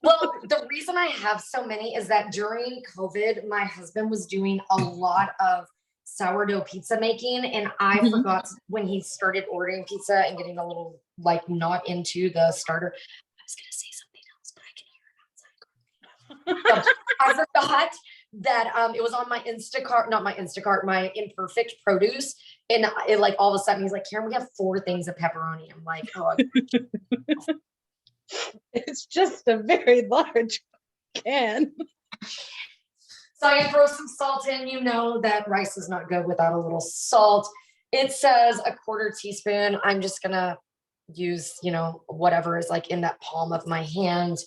Well, the reason I have so many is that during COVID, my husband was doing a lot of sourdough pizza making, and I forgot when he started ordering pizza and getting a little like not into the starter. I was gonna say something else, but I can hear it outside. So I forgot that it was on my Instacart, not my Instacart, my Imperfect Produce, and it like all of a sudden he's like, Karen, we have 4 things of pepperoni. I'm like, oh. It's just a very large can. So I throw some salt in. You know that rice is not good without a little salt. It says a 1/4 teaspoon. I'm just gonna use, you know, whatever is like in that palm of my hand.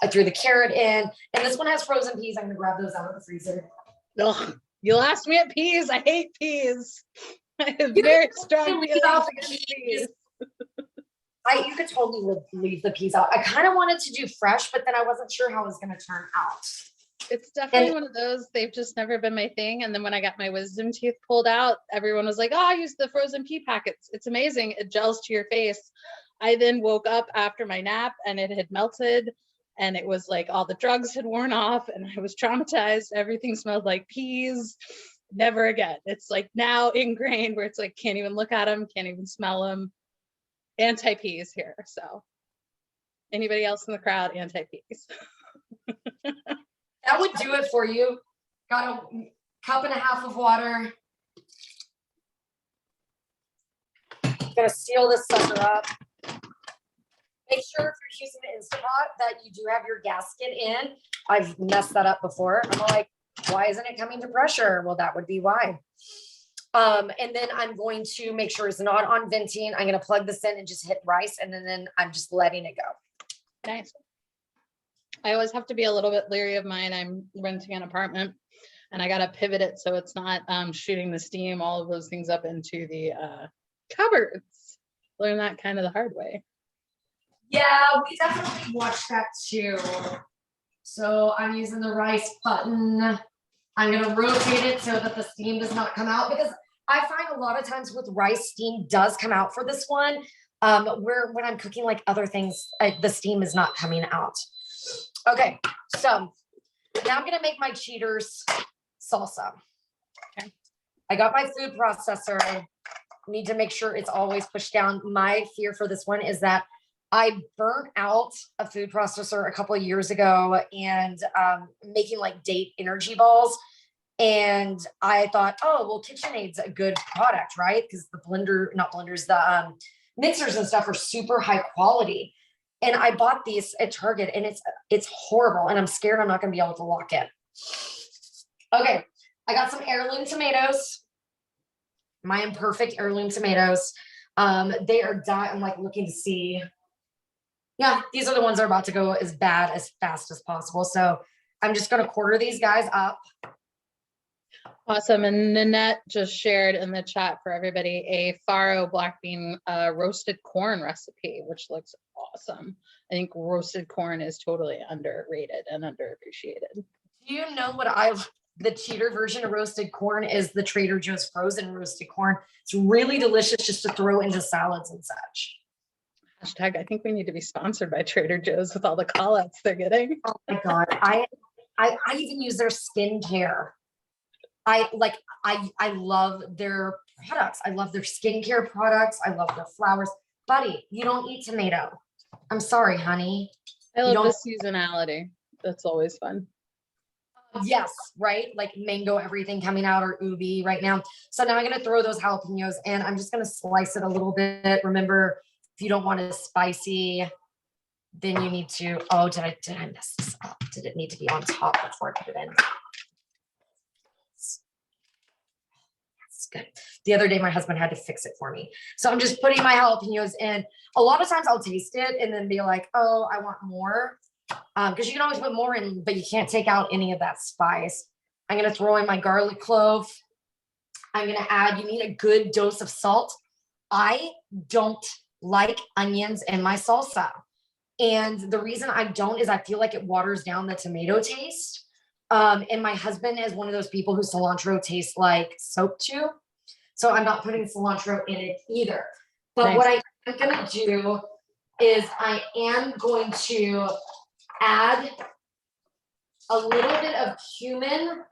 I threw the carrot in, and this one has frozen peas. I'm gonna grab those out of the freezer. Ugh, you'll ask me at peas. I hate peas. I have very strong feelings against peas. You could totally leave the peas out. I kind of wanted to do fresh, but then I wasn't sure how it was going to turn out. It's definitely one of those, they've just never been my thing. And then when I got my wisdom teeth pulled out, everyone was like, oh, I use the frozen pea packets. It's amazing. It gels to your face. I then woke up after my nap and it had melted and it was like all the drugs had worn off and I was traumatized. Everything smelled like peas. Never again. It's like now ingrained where it's like, can't even look at them, can't even smell them. Anti-peas here. So anybody else in the crowd, anti-peas. That would do it for you. Got a 1.5 cups of water. Gonna seal this sucker up. Make sure if you're using the Instapot that you do have your gasket in. I've messed that up before. I'm like, why isn't it coming to pressure? Well, that would be why. And then I'm going to make sure it's not on venting. I'm going to plug this in and just hit rice. And then I'm just letting it go. Nice. I always have to be a little bit leery of mine. I'm renting an apartment and I got to pivot it so it's not shooting the steam, all of those things up into the cupboards. Learn that kind of the hard way. Yeah, we definitely watched that too. So I'm using the rice button. I'm going to rotate it so that the steam does not come out, because I find a lot of times with rice, steam does come out for this one. Where when I'm cooking like other things, the steam is not coming out. Okay, so now I'm going to make my cheaters salsa. Okay. I got my food processor. Need to make sure it's always pushed down. My fear for this one is that I burnt out a food processor a couple of years ago and making like date energy balls. And I thought, oh, well, KitchenAid's a good product, right? Because the the mixers and stuff are super high quality. And I bought these at Target and it's horrible. And I'm scared I'm not going to be able to lock it. Okay. I got some heirloom tomatoes, my Imperfect heirloom tomatoes. They are I'm like looking to see. Yeah, these are the ones that are about to go as bad as fast as possible. So I'm just going to quarter these guys up. Awesome. And Nanette just shared in the chat for everybody a farro black bean roasted corn recipe, which looks awesome. I think roasted corn is totally underrated and underappreciated. Do you know what the cheater version of roasted corn is the Trader Joe's frozen roasted corn. It's really delicious just to throw into salads and such. Hashtag, I think we need to be sponsored by Trader Joe's with all the call outs they're getting. Oh my God. I even use their skincare. I love their products. I love their skincare products. I love their flowers. Buddy, you don't eat tomato. I'm sorry, honey. I You love don't. the seasonality. That's always fun. Yes, right? Like mango, everything coming out, or ubi right now. So now I'm going to throw those jalapenos and I'm just going to slice it a little bit. Remember, if you don't want it spicy, then you need to, oh, did I mess this up? Did it need to be on top before I put it in? That's good. The other day, my husband had to fix it for me. So I'm just putting my jalapenos in. A lot of times I'll taste it and then be like, oh, I want more. Because you can always put more in, but you can't take out any of that spice. I'm going to throw in my garlic clove. I'm going to add, you need a good dose of salt. I don't like onions in my salsa. And the reason I don't is I feel like it waters down the tomato taste. And my husband is one of those people who cilantro tastes like soap too. So I'm not putting cilantro in it either. But Nice. what I'm going to do is I am going to add a little bit of cumin,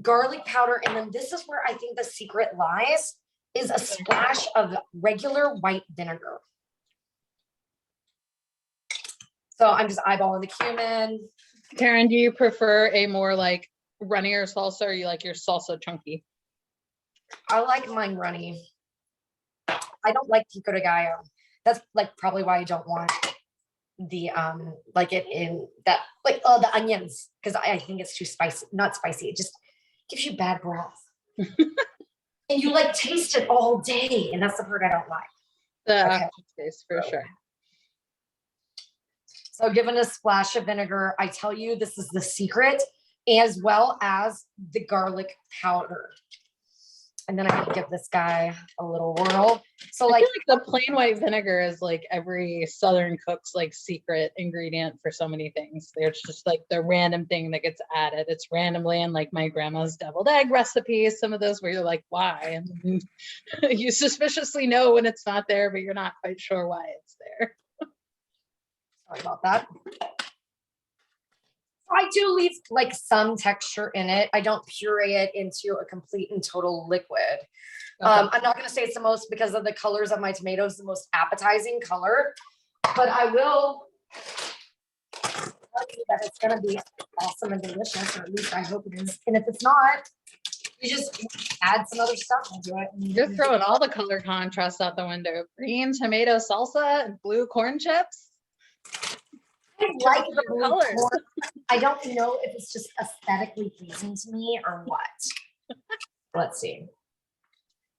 garlic powder, and then this is where I think the secret lies, is a splash of regular white vinegar. So I'm just eyeballing the cumin. Karen, do you prefer a more like runnier salsa, or you like your salsa chunky? I like mine runny. I don't like pico de gallo. That's like probably why I don't want the like it in that, like, oh, the onions, because I think it's too spicy. Not spicy, it just gives you bad breath. And you like taste it all day, and that's the part I don't like. The Okay. aftertaste for sure. So given a splash of vinegar, I tell you, this is the secret, as well as the garlic powder. And then I'm gonna give this guy a little whirl. So I like, feel like the plain white vinegar is like every Southern cook's like secret ingredient for so many things. There's just like the random thing that gets added. It's randomly in like my grandma's deviled egg recipes, some of those where you're like, why? And you suspiciously know when it's not there, but you're not quite sure why it's there. sorry about that. I do leave like some texture in it. I don't puree it into a complete and total liquid. Okay. I'm not going to say it's the most, because of the colors of my tomatoes, the most appetizing color, but I will tell you that it's going to be awesome and delicious, or at least I hope it is. And if it's not, you just add some other stuff into it. You're throwing all the color contrast out the window. Green tomato salsa and blue corn chips. I like the blue colors. corn. I don't know if it's just aesthetically pleasing to me or what. Let's see.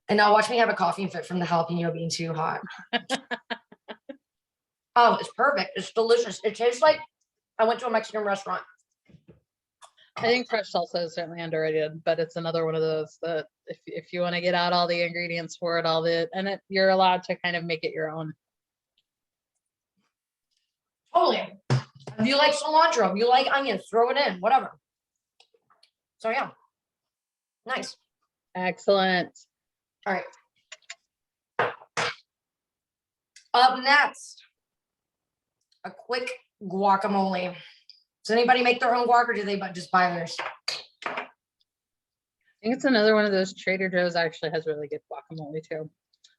And now watch me have a coughing fit from the jalapeno being too hot. Oh, it's perfect. It's delicious. It tastes like I went to a Mexican restaurant. I think fresh salsa is certainly underrated, but it's another one of those that if you want to get out all the ingredients for it, you're allowed to kind of make it your own. Totally. If you like cilantro, if you like onions, throw it in, whatever. So yeah. Nice. Excellent. All right. Up next, a quick guacamole. Does anybody make their own guac, or do they just buy theirs? I think it's another one of those. Trader Joe's actually has really good guacamole too.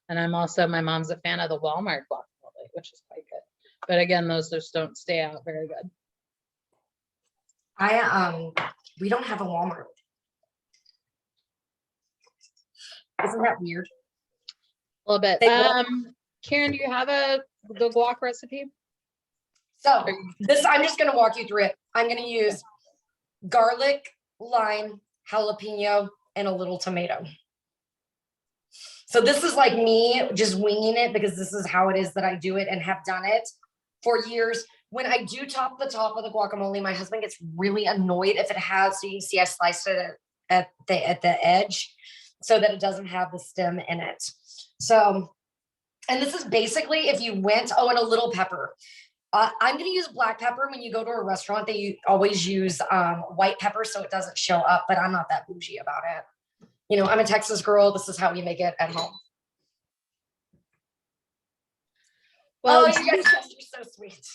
And my mom's a fan of the Walmart guacamole, which is quite good. But again, those just don't stay out very good. We don't have a Walmart. Isn't that weird? A little bit. Karen, do you have the guac recipe? So I'm just going to walk you through it. I'm going to use garlic, lime, jalapeno, and a little tomato. So this is like me just winging it, because this is how it is that I do it and have done it for years. When I do top the top of the guacamole, my husband gets really annoyed if it has, so you can see I sliced it at the edge so that it doesn't have the stem in it. So, and this is basically if you went, and a little pepper. I'm going to use black pepper. When you go to a restaurant, they always use white pepper so it doesn't show up, but I'm not that bougie about it. You know, I'm a Texas girl. This is how we make it at home. Well, Oh, you guys are so sweet.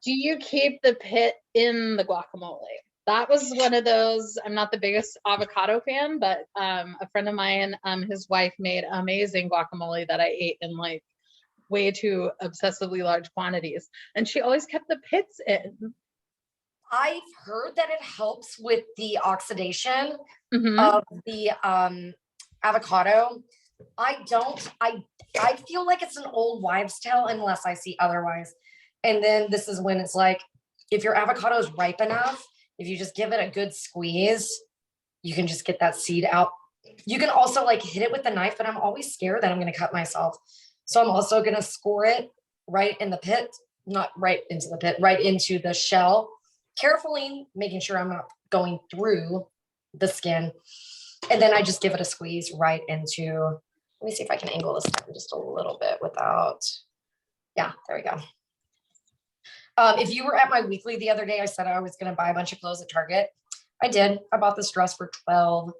do you keep the pit in the guacamole? That was one of those. I'm not the biggest avocado fan, but a friend of mine, his wife made amazing guacamole that I ate in like way too obsessively large quantities, and she always kept the pits in. I've heard that it helps with the oxidation Mm-hmm. of the avocado. I feel like it's an old wives' tale unless I see otherwise. And then this is when it's like, if your avocado is ripe enough, if you just give it a good squeeze, you can just get that seed out. You can also like hit it with a knife, but I'm always scared that I'm going to cut myself. So I'm also going to score it right in the pit, not right into the pit, right into the shell, carefully making sure I'm not going through the skin. And then I just give it a squeeze right into, let me see if I can angle this down just a little bit without, yeah, there we go. If you were at my weekly the other day, I said I was going to buy a bunch of clothes at Target. I did. I bought this dress for $12.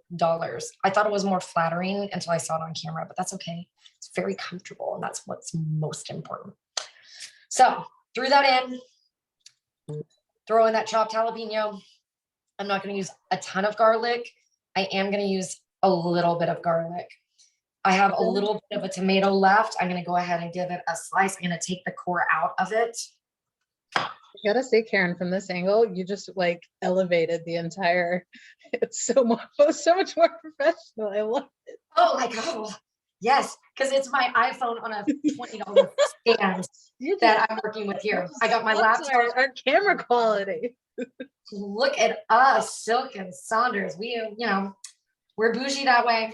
I thought it was more flattering until I saw it on camera, but that's okay. It's very comfortable, and that's what's most important. So threw that in, throw in that chopped jalapeno. I'm not going to use a ton of garlic. I am going to use a little bit of garlic. I have a little bit of a tomato left. I'm going to go ahead and give it a slice. I'm going to take the core out of it. I gotta say, Karen, from this angle, you just like elevated the entire. It's so much more professional. I love it. Oh my God. Yes, because it's my iPhone on a $20 stand that I'm working with here. I got my laptop. Our camera quality. Look at us, Silk and Saunders. We're bougie that way.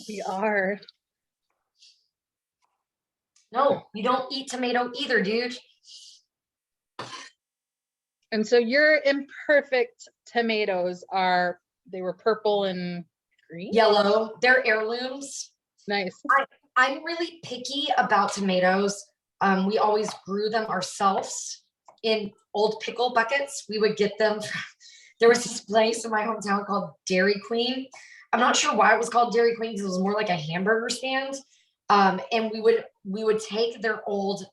We are. No, you don't eat tomato either, dude. And so your imperfect tomatoes they were purple and green? Yellow. They're heirlooms. Nice. I'm really picky about tomatoes. We always grew them ourselves in old pickle buckets. We would get them. There was this place in my hometown called Dairy Queen. I'm not sure why it was called Dairy Queen because it was more like a hamburger stand. And we would take their old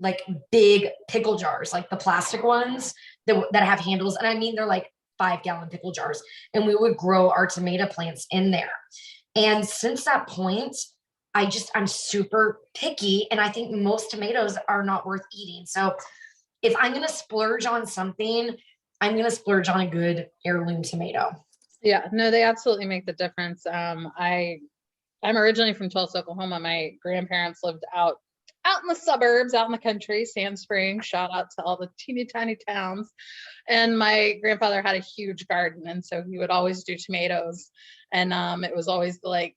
like big pickle jars, like the plastic ones that have handles. And I mean, they're like 5-gallon pickle jars. And we would grow our tomato plants in there. And since that point, I'm super picky. And I think most tomatoes are not worth eating. So if I'm going to splurge on something, I'm going to splurge on a good heirloom tomato. Yeah, no, they absolutely make the difference. I'm originally from Tulsa, Oklahoma. My grandparents lived out in the suburbs, out in the country, Sand Springs. Shout out to all the teeny tiny towns. And my grandfather had a huge garden, and so he would always do tomatoes. And it was always like,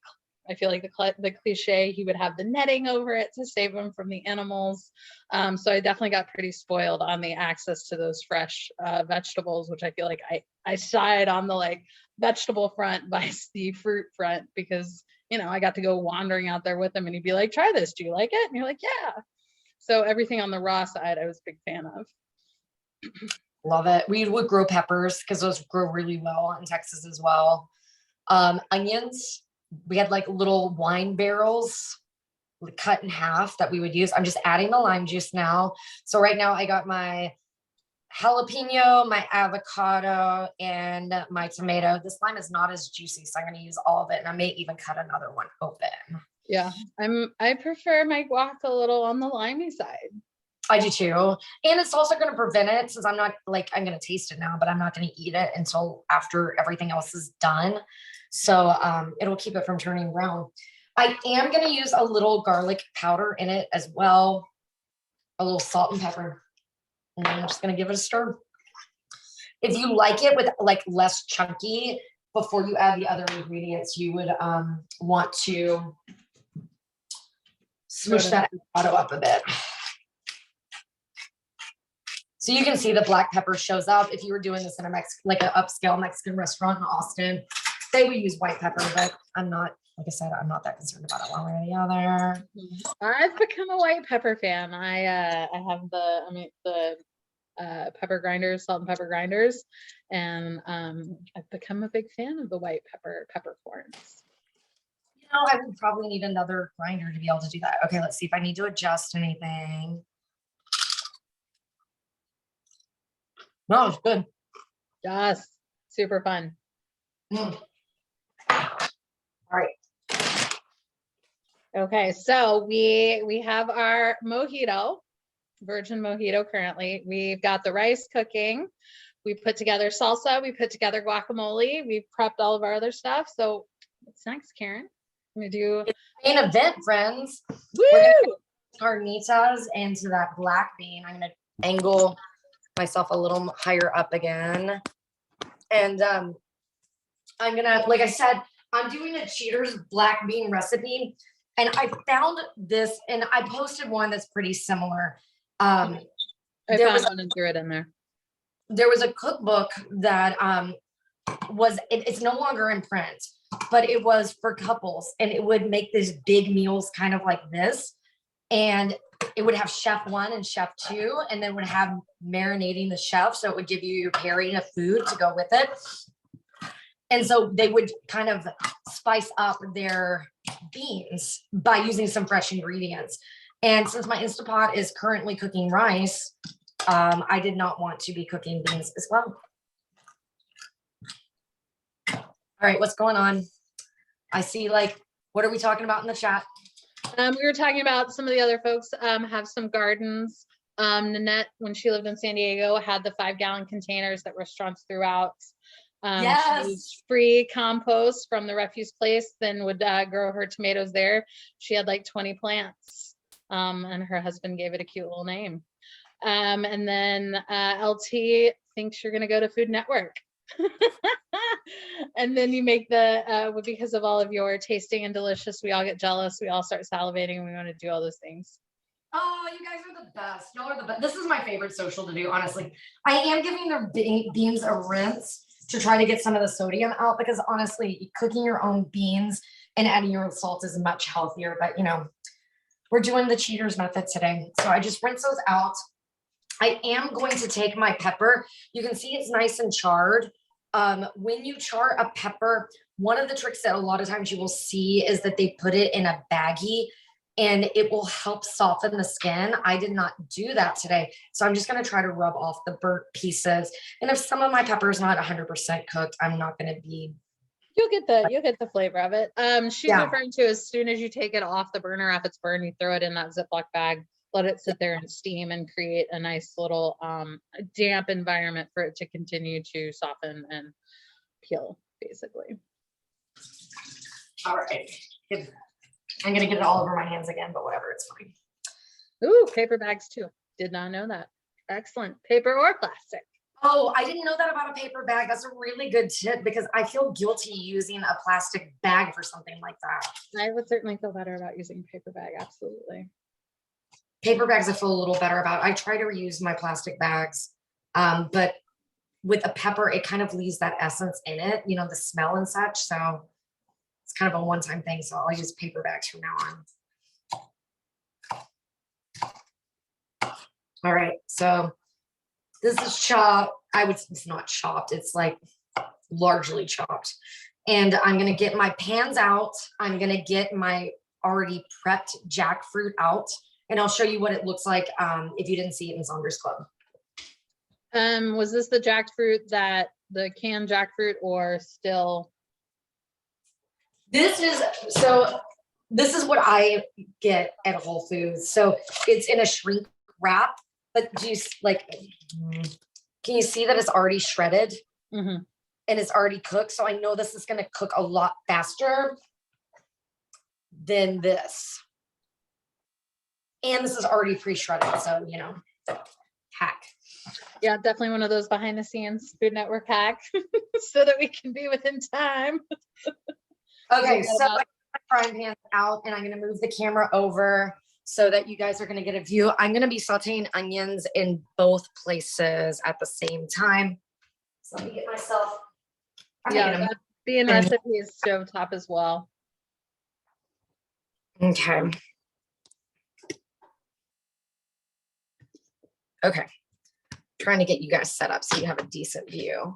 I feel like the cliche, he would have the netting over it to save them from the animals. So I definitely got pretty spoiled on the access to those fresh vegetables, which I feel like I side on the like vegetable front by the fruit front because I got to go wandering out there with him and he'd be like, try this. Do you like it? And you're like, yeah. So everything on the raw side, I was a big fan of. Love it. We would grow peppers because those grow really well in Texas as well. Onions. We had like little wine barrels cut in half that we would use. I'm just adding the lime juice now. So right now I got my jalapeno, my avocado, and my tomato. This lime is not as juicy, so I'm going to use all of it, and I may even cut another one open. Yeah, I prefer my guac a little on the limey side. I do too, and it's also going to prevent it since I'm not like I'm going to taste it now, but I'm not going to eat it until after everything else is done. So it'll keep it from turning brown. I am going to use a little garlic powder in it as well, a little salt and pepper. And then I'm just going to give it a stir. If you like it with like less chunky before you add the other ingredients, you would want to smush that avocado up a bit. So you can see the black pepper shows up. If you were doing this in an upscale Mexican restaurant in Austin, they would use white pepper, but I'm not, like I said, I'm not that concerned about it one way or the other. I've become a white pepper fan. I have the pepper grinders, salt and pepper grinders, and I've become a big fan of the white peppercorns. I would probably need another grinder to be able to do that. Okay, let's see if I need to adjust anything. No, it's good. Yes, super fun. Mm. All right. Okay, so we have our mojito, virgin mojito currently. We've got the rice cooking. We put together salsa. We put together guacamole. We've prepped all of our other stuff. So what's next, Karen? I'm gonna do Main event, friends. woo! We're gonna put carnitas into that black bean. I'm gonna angle myself a little higher up again. And I'm gonna, like I said, I'm doing a Cheaters black bean recipe. And I found this, and I posted one that's pretty similar. I There found was one and threw it in there. there was a cookbook that it's no longer in print, but it was for couples, and it would make these big meals kind of like this, and it would have chef 1 and chef 2, and then would have marinating the chef, so it would give you your pairing of food to go with it. And so they would kind of spice up their beans by using some fresh ingredients. And since my Instapot is currently cooking rice, I did not want to be cooking beans as well. All right, what's going on? I see, like, what are we talking about in the chat? We were talking about some of the other folks have some gardens. Nanette, when she lived in San Diego, had the 5-gallon containers that restaurants threw out. Yes. She used free compost from the refuse place, then would grow her tomatoes there. She had like 20 plants, and her husband gave it a cute little name. And then LT thinks you're going to go to Food Network. And then you make because of all of your tasting and delicious, we all get jealous. We all start salivating, and we want to do all those things. Oh, you guys are the best. Y'all are the best. This is my favorite social to do, honestly. I am giving their beans a rinse to try to get some of the sodium out, because honestly, cooking your own beans and adding your own salt is much healthier. But you know, we're doing the Cheaters method today. So I just rinse those out. I am going to take my pepper. You can see it's nice and charred. When you char a pepper, one of the tricks that a lot of times you will see is that they put it in a baggie, and it will help soften the skin. I did not do that today. So I'm just going to try to rub off the burnt pieces. And if some of my pepper is not 100% cooked, I'm not going to be. You'll get the flavor of it. She's referring to as soon as you take it off the burner, if it's burned, you throw it in that Ziploc bag, let it sit there and steam and create a nice little damp environment for it to continue to soften and peel, basically. All right. I'm going to get it all over my hands again, but whatever, it's fine. Ooh, paper bags too. Did not know that. Excellent. Paper or plastic? Oh, I didn't know that about a paper bag. That's a really good tip, because I feel guilty using a plastic bag for something like that. I would certainly feel better about using a paper bag. Absolutely. Paper bags I feel a little better about. I try to reuse my plastic bags, but with a pepper, it kind of leaves that essence in it, you know, the smell and such. So it's kind of a one-time thing. So I'll use paper bags from now on. All right, so this is chopped. It's not chopped. It's like largely chopped. And I'm going to get my pans out. I'm going to get my already prepped jackfruit out. And I'll show you what it looks like if you didn't see it in Sonder's Club. Was this the jackfruit the canned jackfruit, or still? This is what I get at Whole Foods. So it's in a shrink wrap, but just like, can you see that it's already shredded? Mm-hmm. And it's already cooked. So I know this is going to cook a lot faster than this. And this is already pre-shredded. So, you know, hack. Yeah, definitely one of those behind the scenes Food Network hack so that we can be within time. Okay, so I got my frying pan out, and I'm going to move the camera over so that you guys are going to get a view. I'm going to be sauteing onions in both places at the same time. So let me get myself. That'd be in recipes stovetop as well. Okay. Okay. Trying to get you guys set up so you have a decent view.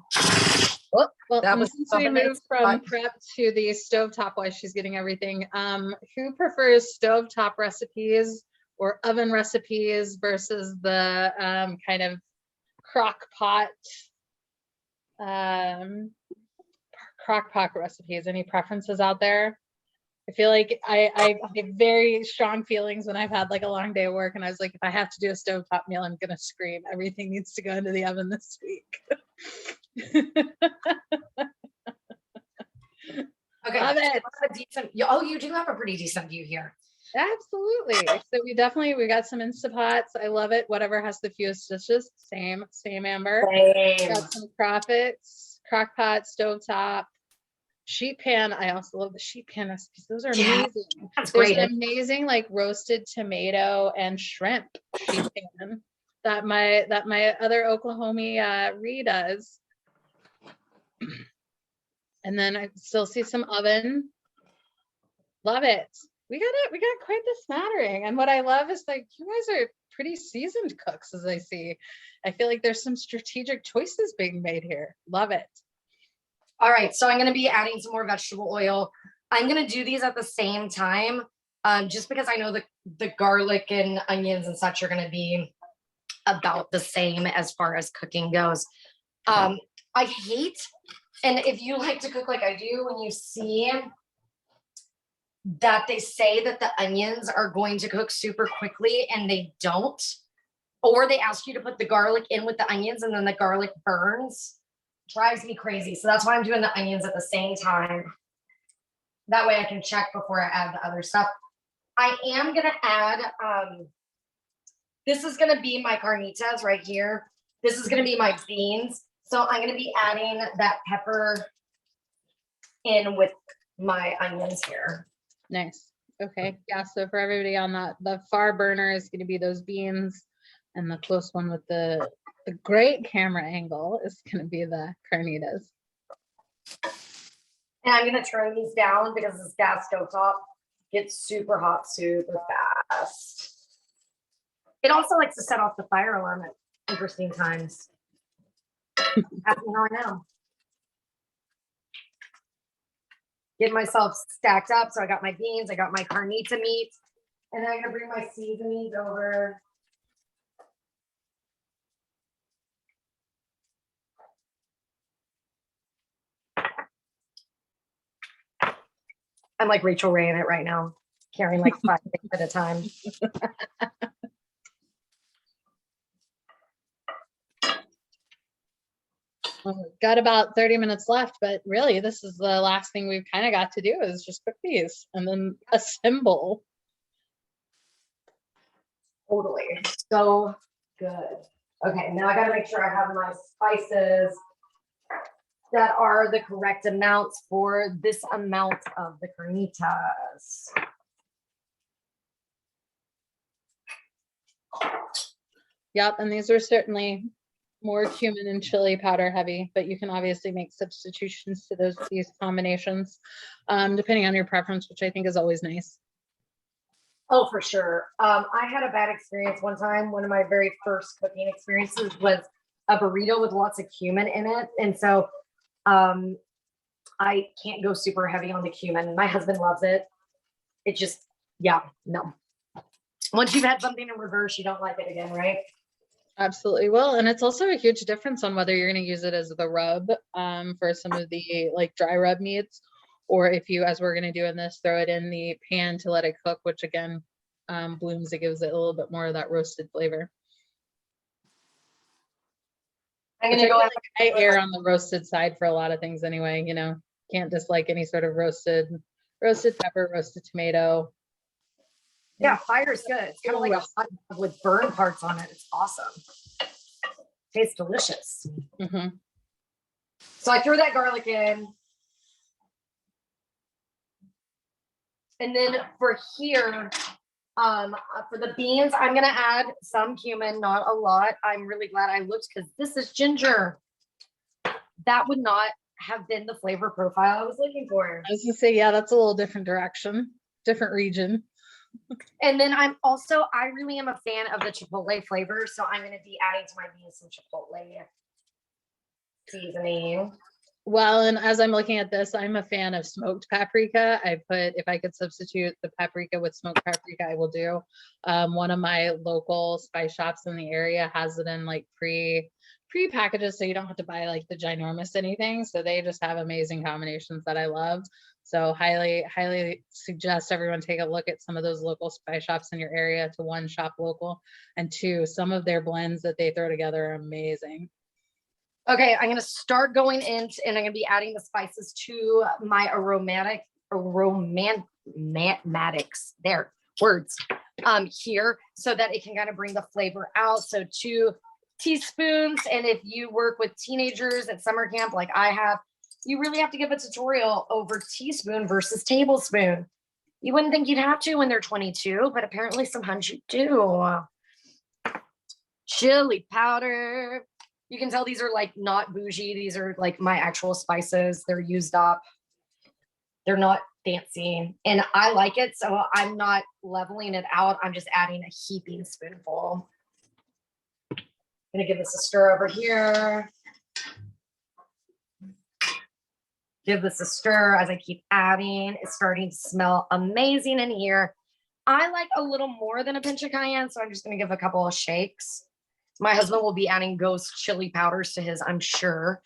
Well, that was since we moved from prep to the stovetop while she's getting everything, who prefers stovetop recipes or oven recipes versus the kind of crock pot recipes. Any preferences out there? I feel like I have very strong feelings when I've had like a long day of work and I was like, if I have to do a stovetop meal, I'm gonna scream. Everything needs to go into the oven this week. Okay. Love it. Oh, you do have a pretty decent view here. Absolutely. So we got some Instapots. I love it. Whatever has the fewest dishes. Same Amber. Same. Got some crockpots, crockpot, stovetop, sheet pan. I also love the sheet pan recipes. Those are amazing. That's There's great. an amazing like roasted tomato and shrimp sheet pan that my other Oklahoma Ree does. And then I still see some oven. Love it. We got quite the smattering. And what I love is like you guys are pretty seasoned cooks, as I see. I feel like there's some strategic choices being made here. Love it. All right, so I'm going to be adding some more vegetable oil. I'm going to do these at the same time, just because I know the garlic and onions and such are going to be about the same as far as cooking goes. I hate, and if you like to cook like I do, when you see that they say that the onions are going to cook super quickly and they don't, or they ask you to put the garlic in with the onions and then the garlic burns, drives me crazy. So that's why I'm doing the onions at the same time. That way I can check before I add the other stuff. I am going to add, this is going to be my carnitas right here. This is going to be my beans. So I'm going to be adding that pepper in with my onions here. Nice. Okay. Yeah. So for everybody on that, the far burner is going to be those beans, and the close one with the great camera angle is going to be the carnitas. And I'm going to turn these down because this gas stovetop gets super hot super fast. It also likes to set off the fire alarm at interesting times. Ask me how I know. Get myself stacked up. So I got my beans, I got my carnita meat, and then I'm gonna bring my seasonings over. I'm like Rachel Ray in it right now, carrying like 5 things at a time. Well, we've got about 30 minutes left, but really this is the last thing we've kind of got to do is just cook these and then assemble. Totally. So good. Okay, now I gotta make sure I have my spices that are the correct amounts for this amount of the carnitas. Yep, and these are certainly more cumin and chili powder heavy, but you can obviously make substitutions to these combinations, depending on your preference, which I think is always nice. Oh, for sure. I had a bad experience one time. One of my very first cooking experiences was a burrito with lots of cumin in it. And so I can't go super heavy on the cumin. My husband loves it. It just, yeah, no. Once you've had something in reverse, you don't like it again, right? Absolutely will. And it's also a huge difference on whether you're going to use it as the rub for some of the like dry rub meats, or if you, as we're going to do in this, throw it in the pan to let it cook, which again blooms, it gives it a little bit more of that roasted flavor. I'm going to go. Like I err on the roasted side for a lot of things anyway. You know, can't dislike any sort of roasted pepper, roasted tomato. Yeah, fire is good. It's kind of like a hot dog with burn parts on it. It's awesome. Tastes delicious. Mm-hmm. So I threw that garlic in. And then for here, for the beans, I'm going to add some cumin, not a lot. I'm really glad I looked because this is ginger. That would not have been the flavor profile I was looking for. I was going to say, yeah, that's a little different direction, different region. And then I really am a fan of the chipotle flavor. So I'm going to be adding to my beans some chipotle seasoning. Well, and as I'm looking at this, I'm a fan of smoked paprika. If I could substitute the paprika with smoked paprika, I will do. One of my local spice shops in the area has it in like pre-packages, so you don't have to buy like the ginormous anything. So they just have amazing combinations that I love. So highly suggest everyone take a look at some of those local spice shops in your area. To one, shop local, and two, some of their blends that they throw together are amazing. Okay, I'm gonna start going in and I'm gonna be adding the spices to my aromatics there, words, here, so that it can kind of bring the flavor out. So 2 teaspoons. And if you work with teenagers at summer camp like I have, you really have to give a tutorial over teaspoon versus tablespoon. You wouldn't think you'd have to when they're 22, but apparently sometimes you do. Chili powder. You can tell these are like not bougie. These are like my actual spices. They're used up. They're not fancy. And I like it, so I'm not leveling it out. I'm just adding a heaping spoonful. I'm gonna give this a stir over here. Give this a stir as I keep adding. It's starting to smell amazing in here. I like a little more than a pinch of cayenne, so I'm just gonna give a couple of shakes. My husband will be adding ghost chili powders to his, I'm sure.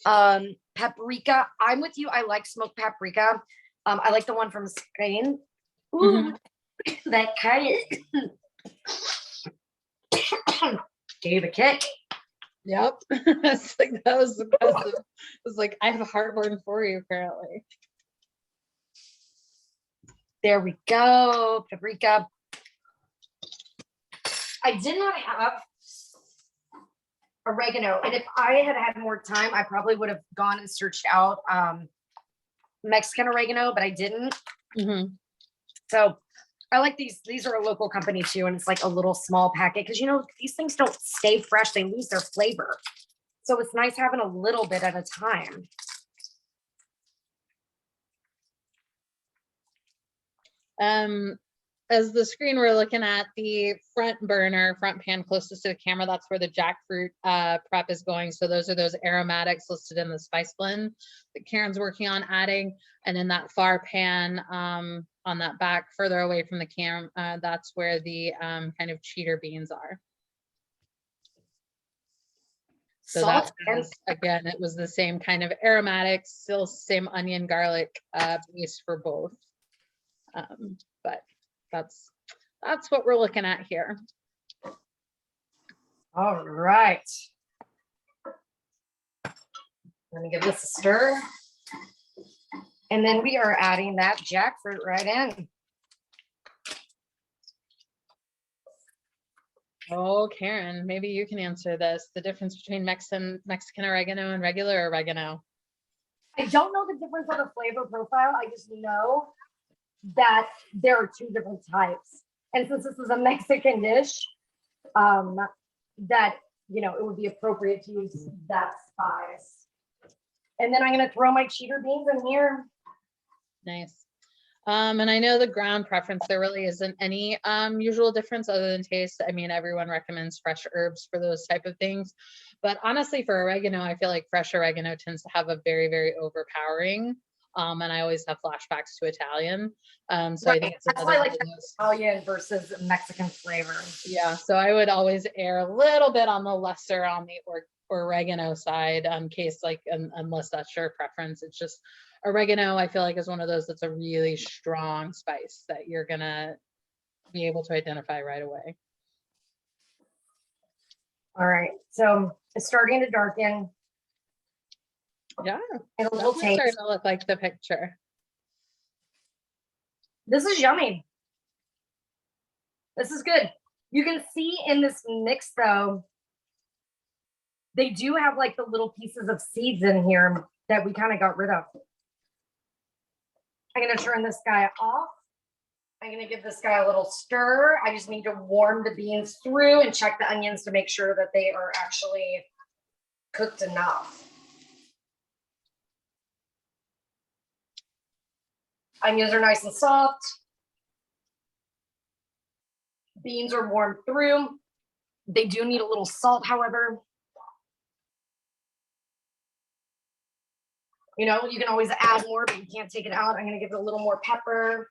Paprika. I'm with you. I like smoked paprika. I like the one from Spain. Ooh, that cayenne gave a kick. Yep. It's like that was impressive. It was like, I have a heartburn for you, apparently. There we go. Paprika. I did not have oregano, and if I had had more time, I probably would have gone and searched out Mexican oregano, but I didn't. So I like these. These are a local company too, and it's like a little small packet because, you know, these things don't stay fresh. They lose their flavor. So it's nice having a little bit at a time. As the screen, we're looking at the front pan closest to the camera. That's where the jackfruit prep is going. So those are those aromatics listed in the spice blend that Karen's working on adding. And in that far pan on that back further away from the cam, that's where the kind of cheater beans are. So that was, again, it was the same kind of aromatics, still same onion, garlic base for both. But that's what we're looking at here. All right. Let me give this a stir. And then we are adding that jackfruit right in. Oh, Karen, maybe you can answer this. The difference between Mexican oregano and regular oregano. I don't know the difference of the flavor profile. I just know that there are 2 different types. And since this is a Mexican dish, that, you know, it would be appropriate to use that spice. And then I'm going to throw my cheater beans in here. Nice. And I know the ground preference, there really isn't any usual difference other than taste. I mean, everyone recommends fresh herbs for those type of things. But honestly, for oregano, I feel like fresh oregano tends to have a very, very overpowering. And I always have flashbacks to Italian. So Right. I think it's That's why I like Italian versus Mexican flavor. Yeah. So I would always err a little bit on the lesser on the oregano side, case like, unless that's your preference. It's just oregano, I feel like, is one of those that's a really strong spice that you're gonna be able to identify right away. All right. So it's starting to darken. Yeah. And a little taste. Starting to look like the picture. This is yummy. This is good. You can see in this mix, though, they do have like the little pieces of seeds in here that we kind of got rid of. I'm going to turn this guy off. I'm going to give this guy a little stir. I just need to warm the beans through and check the onions to make sure that they are actually cooked enough. Onions are nice and soft. Beans are warmed through. They do need a little salt, however. You know, you can always add more, but you can't take it out. I'm going to give it a little more pepper.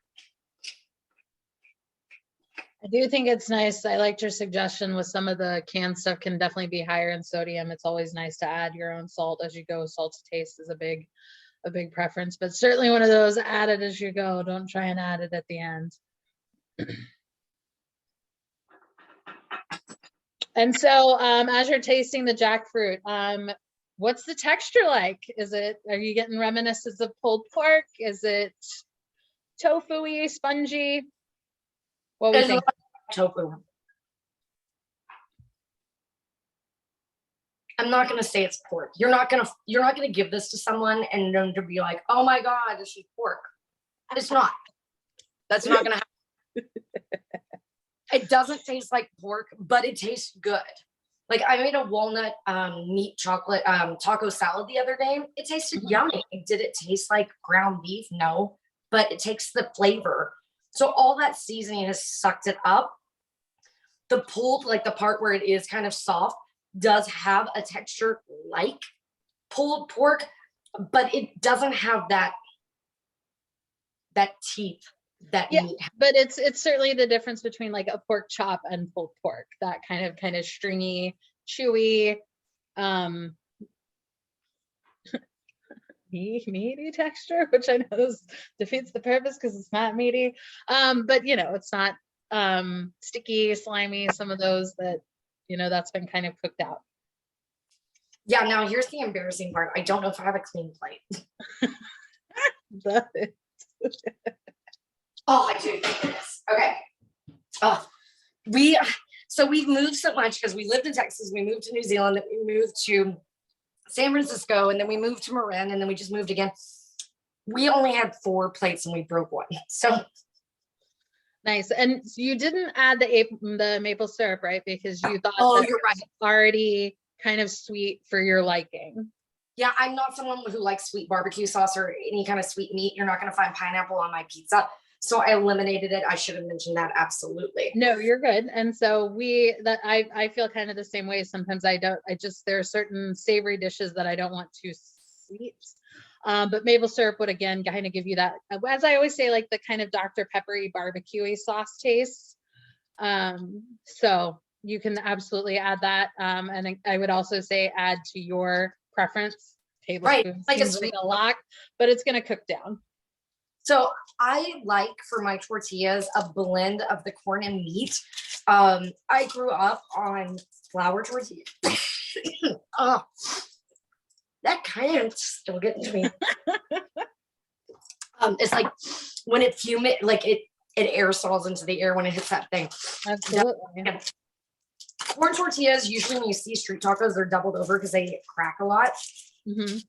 I do think it's nice. I liked your suggestion with some of the canned stuff can definitely be higher in sodium. It's always nice to add your own salt as you go. Salt to taste is a big preference, but certainly one of those add it as you go. Don't try and add it at the end. And so as you're tasting the jackfruit, what's the texture like? Are you getting reminiscence of pulled pork? Is it tofu-y, spongy? What we There's a think? lot of tofu. I'm not gonna say it's pork. You're not gonna give this to someone and them to be like, oh my God, this is pork. It's not. That's not gonna happen. It doesn't taste like pork, but it tastes good. Like I made a walnut meat chocolate taco salad the other day. It tasted yummy. Did it taste like ground beef? No, but it takes the flavor. So all that seasoning has sucked it up. The pulled, like the part where it is kind of soft, does have a texture like pulled pork, but it doesn't have that teeth that meat has. But it's certainly the difference between like a pork chop and pulled pork, that kind of stringy, chewy, meaty texture, which I know defeats the purpose because it's not meaty, but it's not sticky, slimy, some of those that that's been kind of cooked out. Yeah, now here's the embarrassing part. I don't know if I have a clean plate. Oh, I do. Okay. Oh, we've moved so much because we lived in Texas, we moved to New Zealand, then we moved to San Francisco, and then we moved to Marin, and then we just moved again. We only had 4 plates and we broke one. So nice. And you didn't add the maple syrup, right? Because you thought you're right. Already kind of sweet for your liking. Yeah, I'm not someone who likes sweet barbecue sauce or any kind of sweet meat. You're not going to find pineapple on my pizza. So I eliminated it. I should have mentioned that. Absolutely. No, you're good. And so I feel kind of the same way. Sometimes there are certain savory dishes that I don't want too sweet. But maple syrup would again kind of give you that, as I always say, like the kind of Dr. Peppery barbecue-y sauce taste. So you can absolutely add that. And I would also say add to your preference. Tablespoon right, seems like a lock, but it's going to cook down. So I like for my tortillas a blend of the corn and meat. I grew up on flour tortillas. Oh, that kind of still getting to me. It's like when it like it aerosols into the air when it hits that thing. Absolutely. Corn tortillas, usually when you see street tacos, they're doubled over because they crack a lot. Mm-hmm.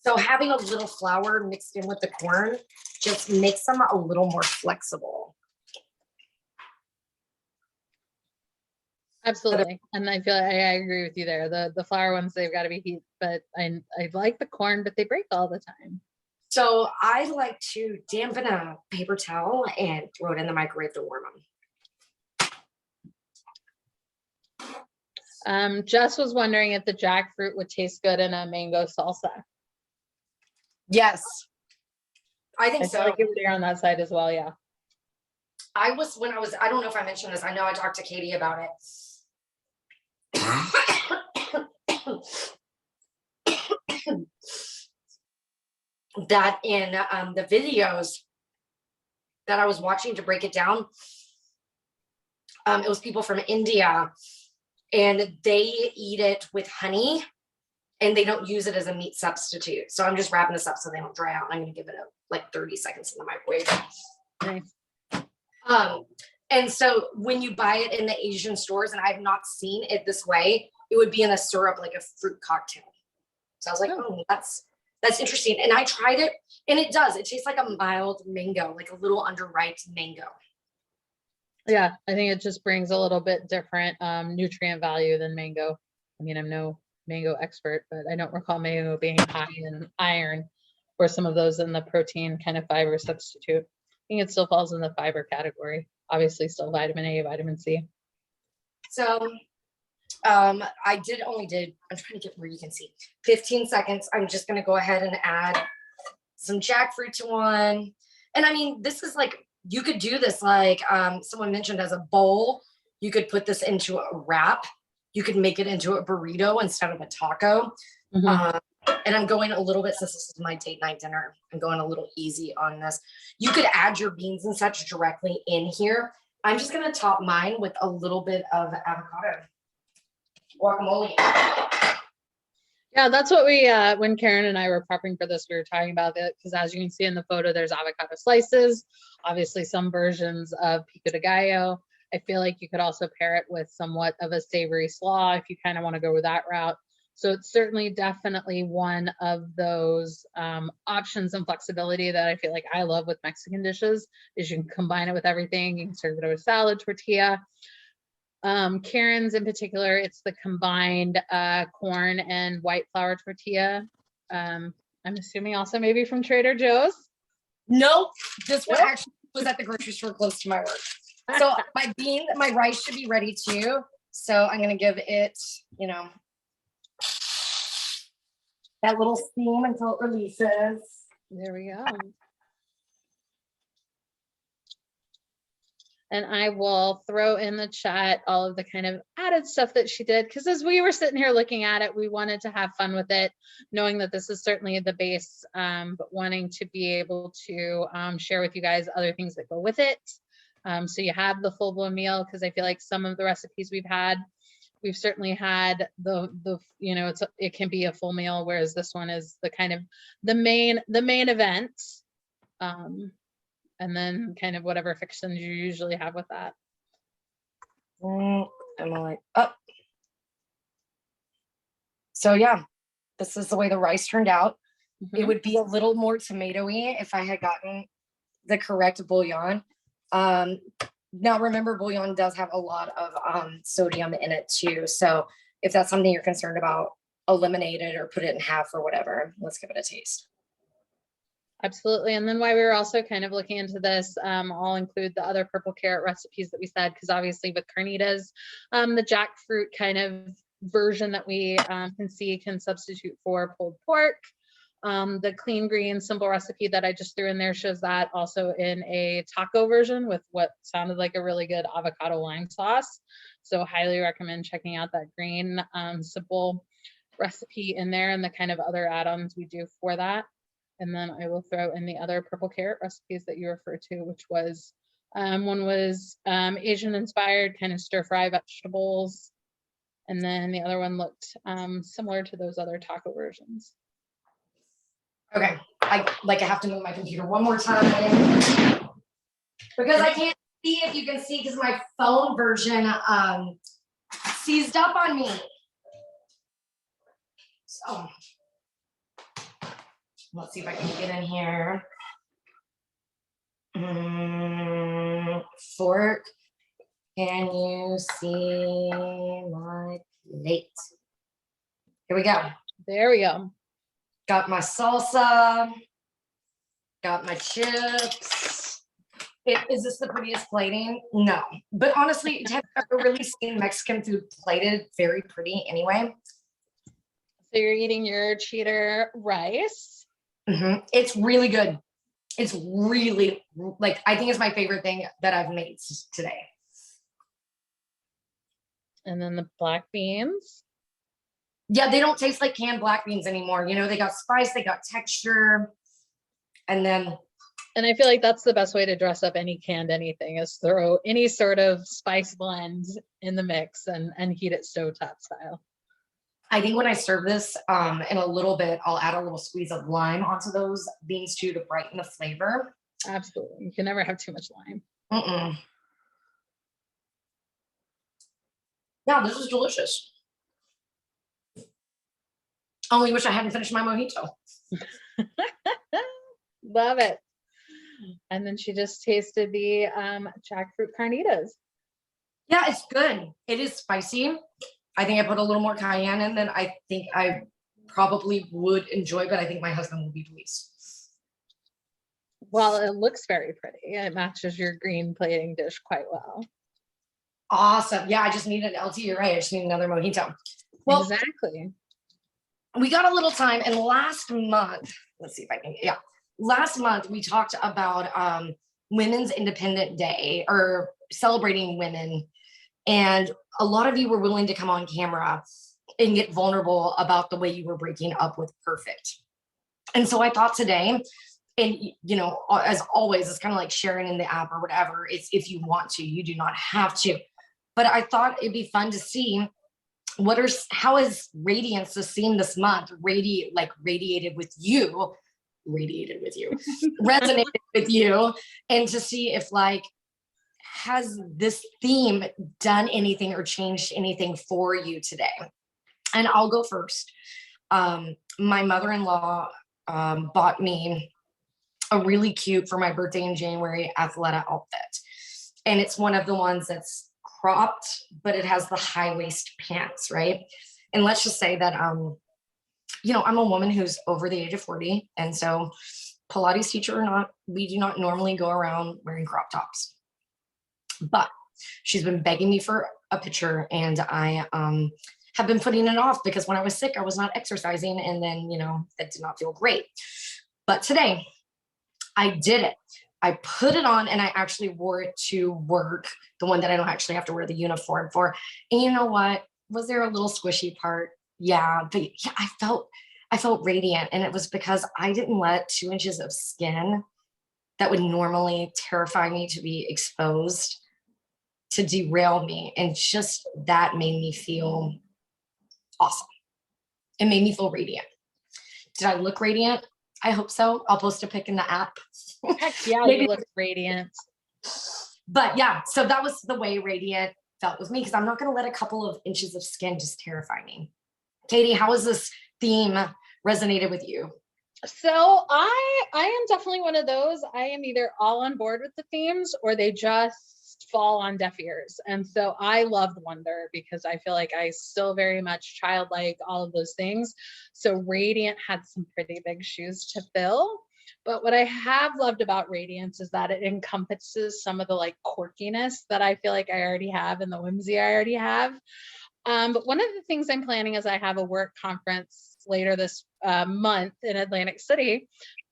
So having a little flour mixed in with the corn just makes them a little more flexible. Absolutely. And I feel I agree with you there. The flour ones, they've got to be heat, but I like the corn, but they break all the time. So I like to dampen a paper towel and throw it in the microwave to warm them. Jess was wondering if the jackfruit would taste good in a mango salsa. Yes, I think so. I feel like you're on that side as well. Yeah. I don't know if I mentioned this. I know I talked to Katie about it. That in the videos that I was watching to break it down, it was people from India, and they eat it with honey. And they don't use it as a meat substitute. So I'm just wrapping this up so they don't dry out. I'm going to give it like 30 seconds in the microwave. Nice. And so when you buy it in the Asian stores, and I've not seen it this way, it would be in a syrup, like a fruit cocktail. So I was like, oh, that's interesting. And I tried it, and it does. It tastes like a mild mango, like a little underripe mango. Yeah, I think it just brings a little bit different nutrient value than mango. I mean, I'm no mango expert, but I don't recall mango being high in iron or some of those in the protein kind of fiber substitute. I think it still falls in the fiber category. Obviously still vitamin A, vitamin C. So I'm trying to get where you can see 15 seconds. I'm just going to go ahead and add some jackfruit to one. And I mean, this is like you could do this like someone mentioned as a bowl. You could put this into a wrap. You could make it into a burrito instead of a taco. And I'm going a little bit, since this is my date night dinner, I'm going a little easy on this. You could add your beans and such directly in here. I'm just going to top mine with a little bit of avocado guacamole. Yeah, that's what we, when Karen and I were prepping for this, we were talking about it, because as you can see in the photo, there's avocado slices, obviously some versions of pico de gallo. I feel like you could also pair it with somewhat of a savory slaw if you kind of want to go with that route. So it's certainly definitely one of those options and flexibility that I feel like I love with Mexican dishes, is you can combine it with everything. You can serve it with salad, tortilla. Karen's in particular, it's the combined corn and white flour tortilla. I'm assuming also maybe from Trader Joe's. Nope, this one actually was at the grocery store close to my work. So my rice should be ready too. So I'm gonna give it, you know, that little steam until it releases. There we go. And I will throw in the chat all of the kind of added stuff that she did, because as we were sitting here looking at it, we wanted to have fun with it, knowing that this is certainly the base, but wanting to be able to share with you guys other things that go with it. So you have the full-blown meal, because I feel like some of the recipes we've certainly had the you know, it can be a full meal, whereas this one is the kind of the main event. And then kind of whatever fixings you usually have with that. I'm like, oh. So yeah, this is the way the rice turned out. It would be a little more tomatoey if I had gotten the correct bouillon. Now remember, bouillon does have a lot of sodium in it too. So if that's something you're concerned about, eliminate it or put it in half or whatever. Let's give it a taste. Absolutely. And then while we were also kind of looking into this, I'll include the other purple carrot recipes that we said, because obviously with carnitas, the jackfruit kind of version that we can see can substitute for pulled pork. The clean green simple recipe that I just threw in there shows that also in a taco version with what sounded like a really good avocado lime sauce. So highly recommend checking out that green simple recipe in there and the kind of other add-ons we do for that. And then I will throw in the other purple carrot recipes that you referred to, which was one was Asian inspired kind of stir fry vegetables. And then the other one looked similar to those other taco versions. Okay, I have to move my computer one more time because I can't see if you can see, because my phone version seized up on me. So let's see if I can get in here. Fork, can you see my plate? Here we go. There we go. Got my salsa, got my chips. Is this the prettiest plating? No, but honestly, have you ever really seen Mexican food plated very pretty anyway? So you're eating your cheater rice. It's really good. It's really, like, I think it's my favorite thing that I've made today. And then the black beans. Yeah, they don't taste like canned black beans anymore. You know, they got spice, they got texture. And I feel like that's the best way to dress up any canned anything, is throw any sort of spice blends in the mix and heat it stovetop style. I think when I serve this in a little bit, I'll add a little squeeze of lime onto those beans too to brighten the flavor. Absolutely. You can never have too much lime. Yeah, this is delicious. Only wish I hadn't finished my mojito. Love it. And then she just tasted the jackfruit carnitas. Yeah, it's good. It is spicy. I think I put a little more cayenne in than I think I probably would enjoy, but I think my husband will be pleased. Well, it looks very pretty. It matches your green plating dish quite well. Awesome. Yeah, I just need an LT. You're right. I just need another mojito. Well, exactly. We got a little time, and last month, let's see if I can, last month we talked about Women's Independent Day or celebrating women. And a lot of you were willing to come on camera and get vulnerable about the way you were breaking up with Perfect. And so I thought today, and you know, as always, it's kind of like sharing in the app or whatever. It's if you want to, you do not have to. But I thought it'd be fun to see how is Radiance the scene this month radiated with you, resonated with you, and to see if like, has this theme done anything or changed anything for you today? And I'll go first. My mother-in-law bought me a really cute, for my birthday in January, Athleta outfit. And it's one of the ones that's cropped, but it has the high waist pants, right? And let's just say that, you know, I'm a woman who's over the age of 40. And so Pilates teacher or not, we do not normally go around wearing crop tops. But she's been begging me for a picture, and I have been putting it off because when I was sick, I was not exercising, and then, you know, that did not feel great. But today I did it. I put it on and I actually wore it to work, the one that I don't actually have to wear the uniform for. And you know what? Was there a little squishy part? Yeah, but yeah, I felt radiant, and it was because I didn't let 2 inches of skin that would normally terrify me to be exposed to derail me. And just that made me feel awesome. It made me feel radiant. Did I look radiant? I hope so. I'll post a pic in the app. Heck yeah, you look radiant. But yeah, so that was the way radiant felt with me, because I'm not going to let a couple of inches of skin just terrify me. Katie, how has this theme resonated with you? So I am definitely one of those. I am either all on board with the themes or they just fall on deaf ears. And so I loved Wonder because I feel like I still very much childlike, all of those things. So Radiant had some pretty big shoes to fill. But what I have loved about Radiance is that it encompasses some of the like quirkiness that I feel like I already have and the whimsy I already have. But one of the things I'm planning is I have a work conference later this month in Atlantic City,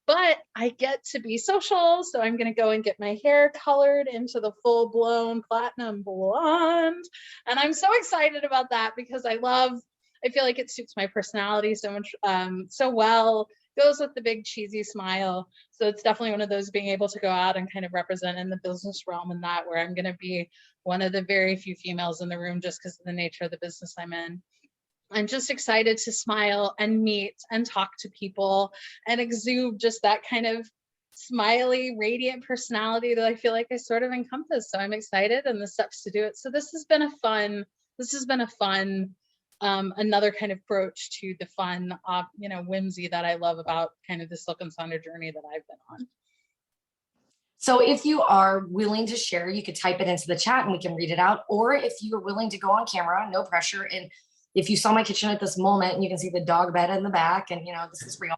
but I get to be social. So I'm going to go and get my hair colored into the full blown platinum blonde. And I'm so excited about that because I feel like it suits my personality so much, so well, goes with the big cheesy smile. So it's definitely one of those being able to go out and kind of represent in the business realm and that where I'm going to be one of the very few females in the room just because of the nature of the business I'm in. I'm just excited to smile and meet and talk to people and exude just that kind of smiley, radiant personality that I feel like I sort of encompass. So I'm excited and the steps to do it. So this has been a fun, another kind of approach to the fun, whimsy that I love about kind of the Silk and Sonder journey that I've been on. So if you are willing to share, you could type it into the chat and we can read it out. Or if you are willing to go on camera, no pressure. And if you saw my kitchen at this moment and you can see the dog bed in the back and, you know, this is real,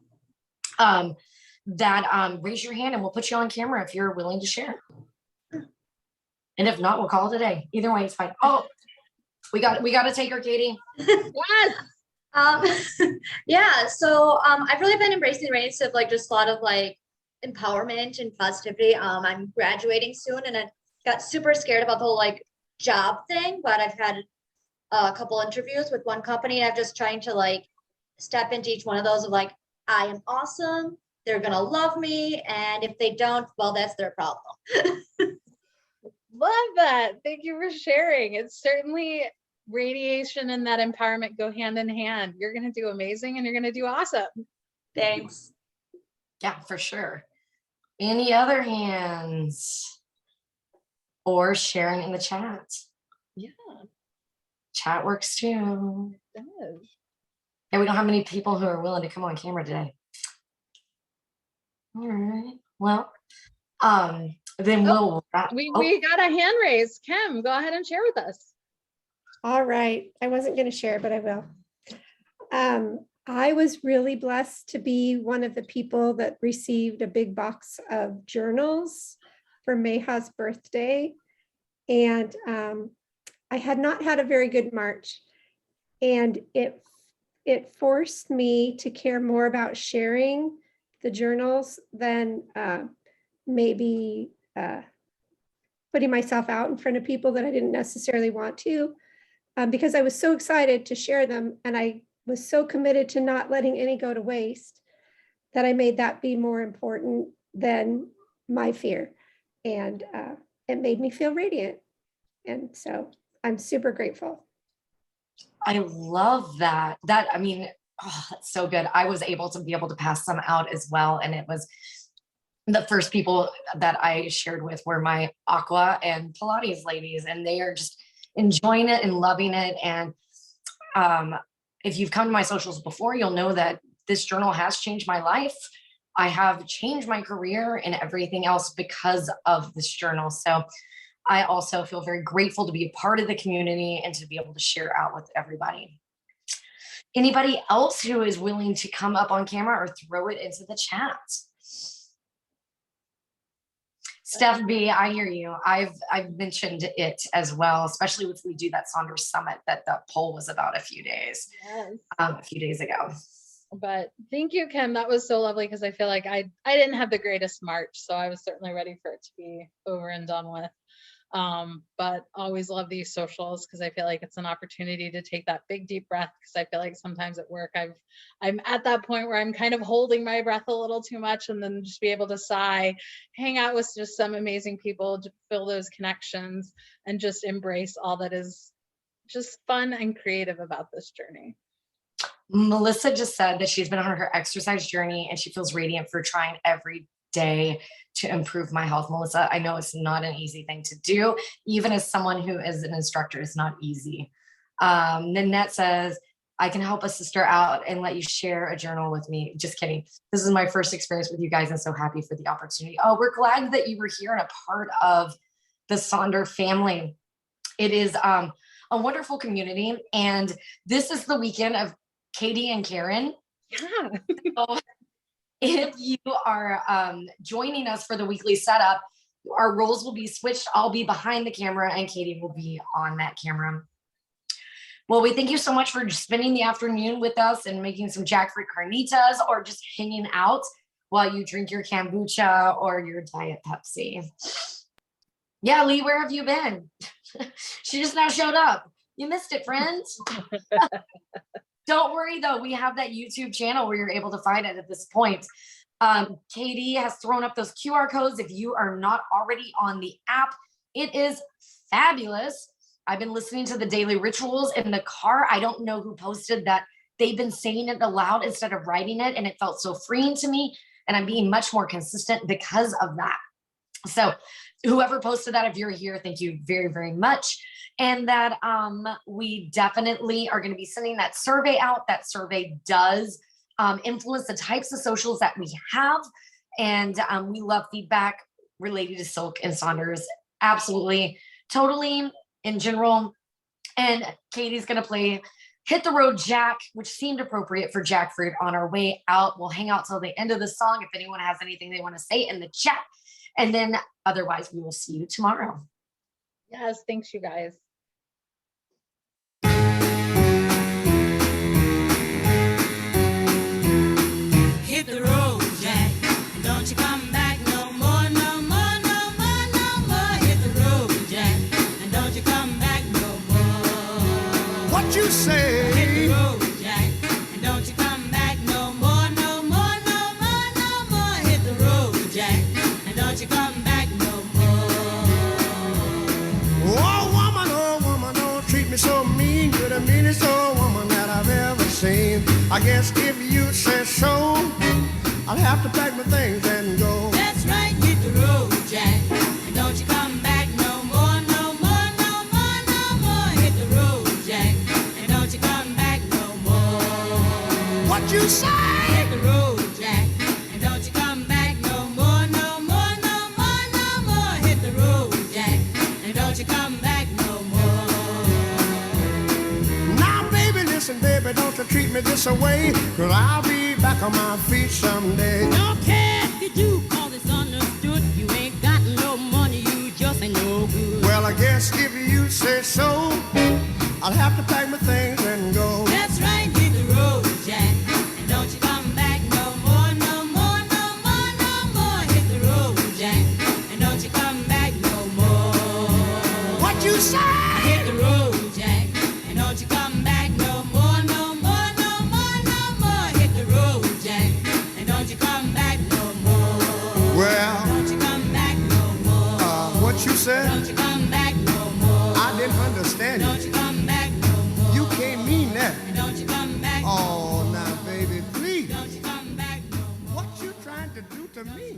raise your hand and we'll put you on camera if you're willing to share. And if not, we'll call it a day. Either way, it's fine. Oh, we got to take her, Katie. Yes. Yeah. So I've really been embracing the reins of like just a lot of like empowerment and positivity. I'm graduating soon and I got super scared about the whole like job thing, but I've had a couple interviews with one company and I'm just trying to like step into each one of those of like, I am awesome. They're going to love me. And if they don't, well, that's their problem. Love that. Thank you for sharing. It's certainly radiation and that empowerment go hand in hand. You're going to do amazing and you're going to do awesome. Thanks. Yeah, for sure. Any other hands or sharing in the chat? Yeah. Chat works too. It does. And we don't have many people who are willing to come on camera today. All right. Well, then we got a hand raised. Kim, go ahead and share with us. All right. I wasn't going to share, but I will. I was really blessed to be one of the people that received a big box of journals for Meha's birthday. And I had not had a very good March. And it forced me to care more about sharing the journals than maybe putting myself out in front of people that I didn't necessarily want to, because I was so excited to share them. And I was so committed to not letting any go to waste that I made that be more important than my fear. And it made me feel radiant. And so I'm super grateful. I love that. I mean, oh, that's so good. I was able to pass some out as well. And it was the first people that I shared with were my aqua and Pilates ladies, and they are just enjoying it and loving it. And if you've come to my socials before, you'll know that this journal has changed my life. I have changed my career and everything else because of this journal. So I also feel very grateful to be a part of the community and to be able to share out with everybody. Anybody else who is willing to come up on camera or throw it into the chat? Steph B, I hear you. I've mentioned it as well, especially if we do that Sonder Summit that the poll was about a few days ago. But thank you, Kim. That was so lovely, because I feel like I didn't have the greatest March, so I was certainly ready for it to be over and done with. But always love these socials, because I feel like it's an opportunity to take that big deep breath, because I feel like sometimes at work I'm at that point where I'm kind of holding my breath a little too much, and then just be able to sigh, hang out with just some amazing people, to fill those connections, and just embrace all that is just fun and creative about this journey. Melissa just said that she's been on her exercise journey and she feels radiant for trying every day to improve my health. Melissa, I know it's not an easy thing to do. Even as someone who is an instructor, it's not easy. Nanette says, I can help a sister out and let you share a journal with me. Just kidding. This is my first experience with you guys. I'm so happy for the opportunity. Oh, we're glad that you were here and a part of the Sonder family. It is a wonderful community. And this is the weekend of Katie and Karen. Yeah. So if you are joining us for the weekly setup, our roles will be switched. I'll be behind the camera and Katie will be on that camera. Well, we thank you so much for spending the afternoon with us and making some Jackfruit Carnitas, or just hanging out while you drink your kombucha or your Diet Pepsi. Yeah, Lee, where have you been? She just now showed up. You missed it, friends. Don't worry, though. We have that YouTube channel where you're able to find it at this point. Katie has thrown up those QR codes. If you are not already on the app, it is fabulous. I've been listening to the daily rituals in the car. I don't know who posted that. They've been saying it aloud instead of writing it, and it felt so freeing to me. And I'm being much more consistent because of that. So whoever posted that, if you're here, thank you very, very much. And that we definitely are going to be sending that survey out. That survey does influence the types of socials that we have. And we love feedback related to Silk and Sonders. Absolutely, totally, in general. And Katie's going to play Hit the Road Jack, which seemed appropriate for Jackfruit on our way out. We'll hang out till the end of the song if anyone has anything they want to say in the chat. And then otherwise, we will see you tomorrow. Yes, thanks, you guys. Hit the road, Jack. Don't you come back no more, no more, no more, no more. Hit the road, Jack. And don't you come back no more. What you say? Hit the road, Jack. And don't you come back no more, no more, no more, no more. Hit the road, Jack. And don't you come back no more. Oh woman, don't treat me so mean. You're the meanest old woman that I've ever seen. I guess if you say so, I'll have to pack my things and go. That's right, hit the road, Jack. And don't you come back no more, no more, no more, no more. Hit the road, Jack. And don't you come back no more. What you say? Hit the road, Jack. And don't you come back no more, no more, no more, no more. Hit the road, Jack. And don't you come back no more. Now baby, listen baby, don't you treat me this away, 'cause I'll be back on my feet someday. Don't care if you do, 'cause it's understood. You ain't got no money, you just ain't no good. Well, I guess if you say so, I'll have to pack my things and go. That's right, hit the road, Jack. And don't you come back no more, no more, no more, no more. Hit the road, Jack. And don't you come Hit the road, Jack, and don't you come back no more, no more, no more, no more. Hit the road, Jack, and don't you come back no more. Well, Don't you come back no more. what you said, Don't you come back no more. I didn't understand Don't it. you come back no more. You can't mean that. Don't you come back. Oh, now, baby, please. Don't you come back no more. What you trying to do to me?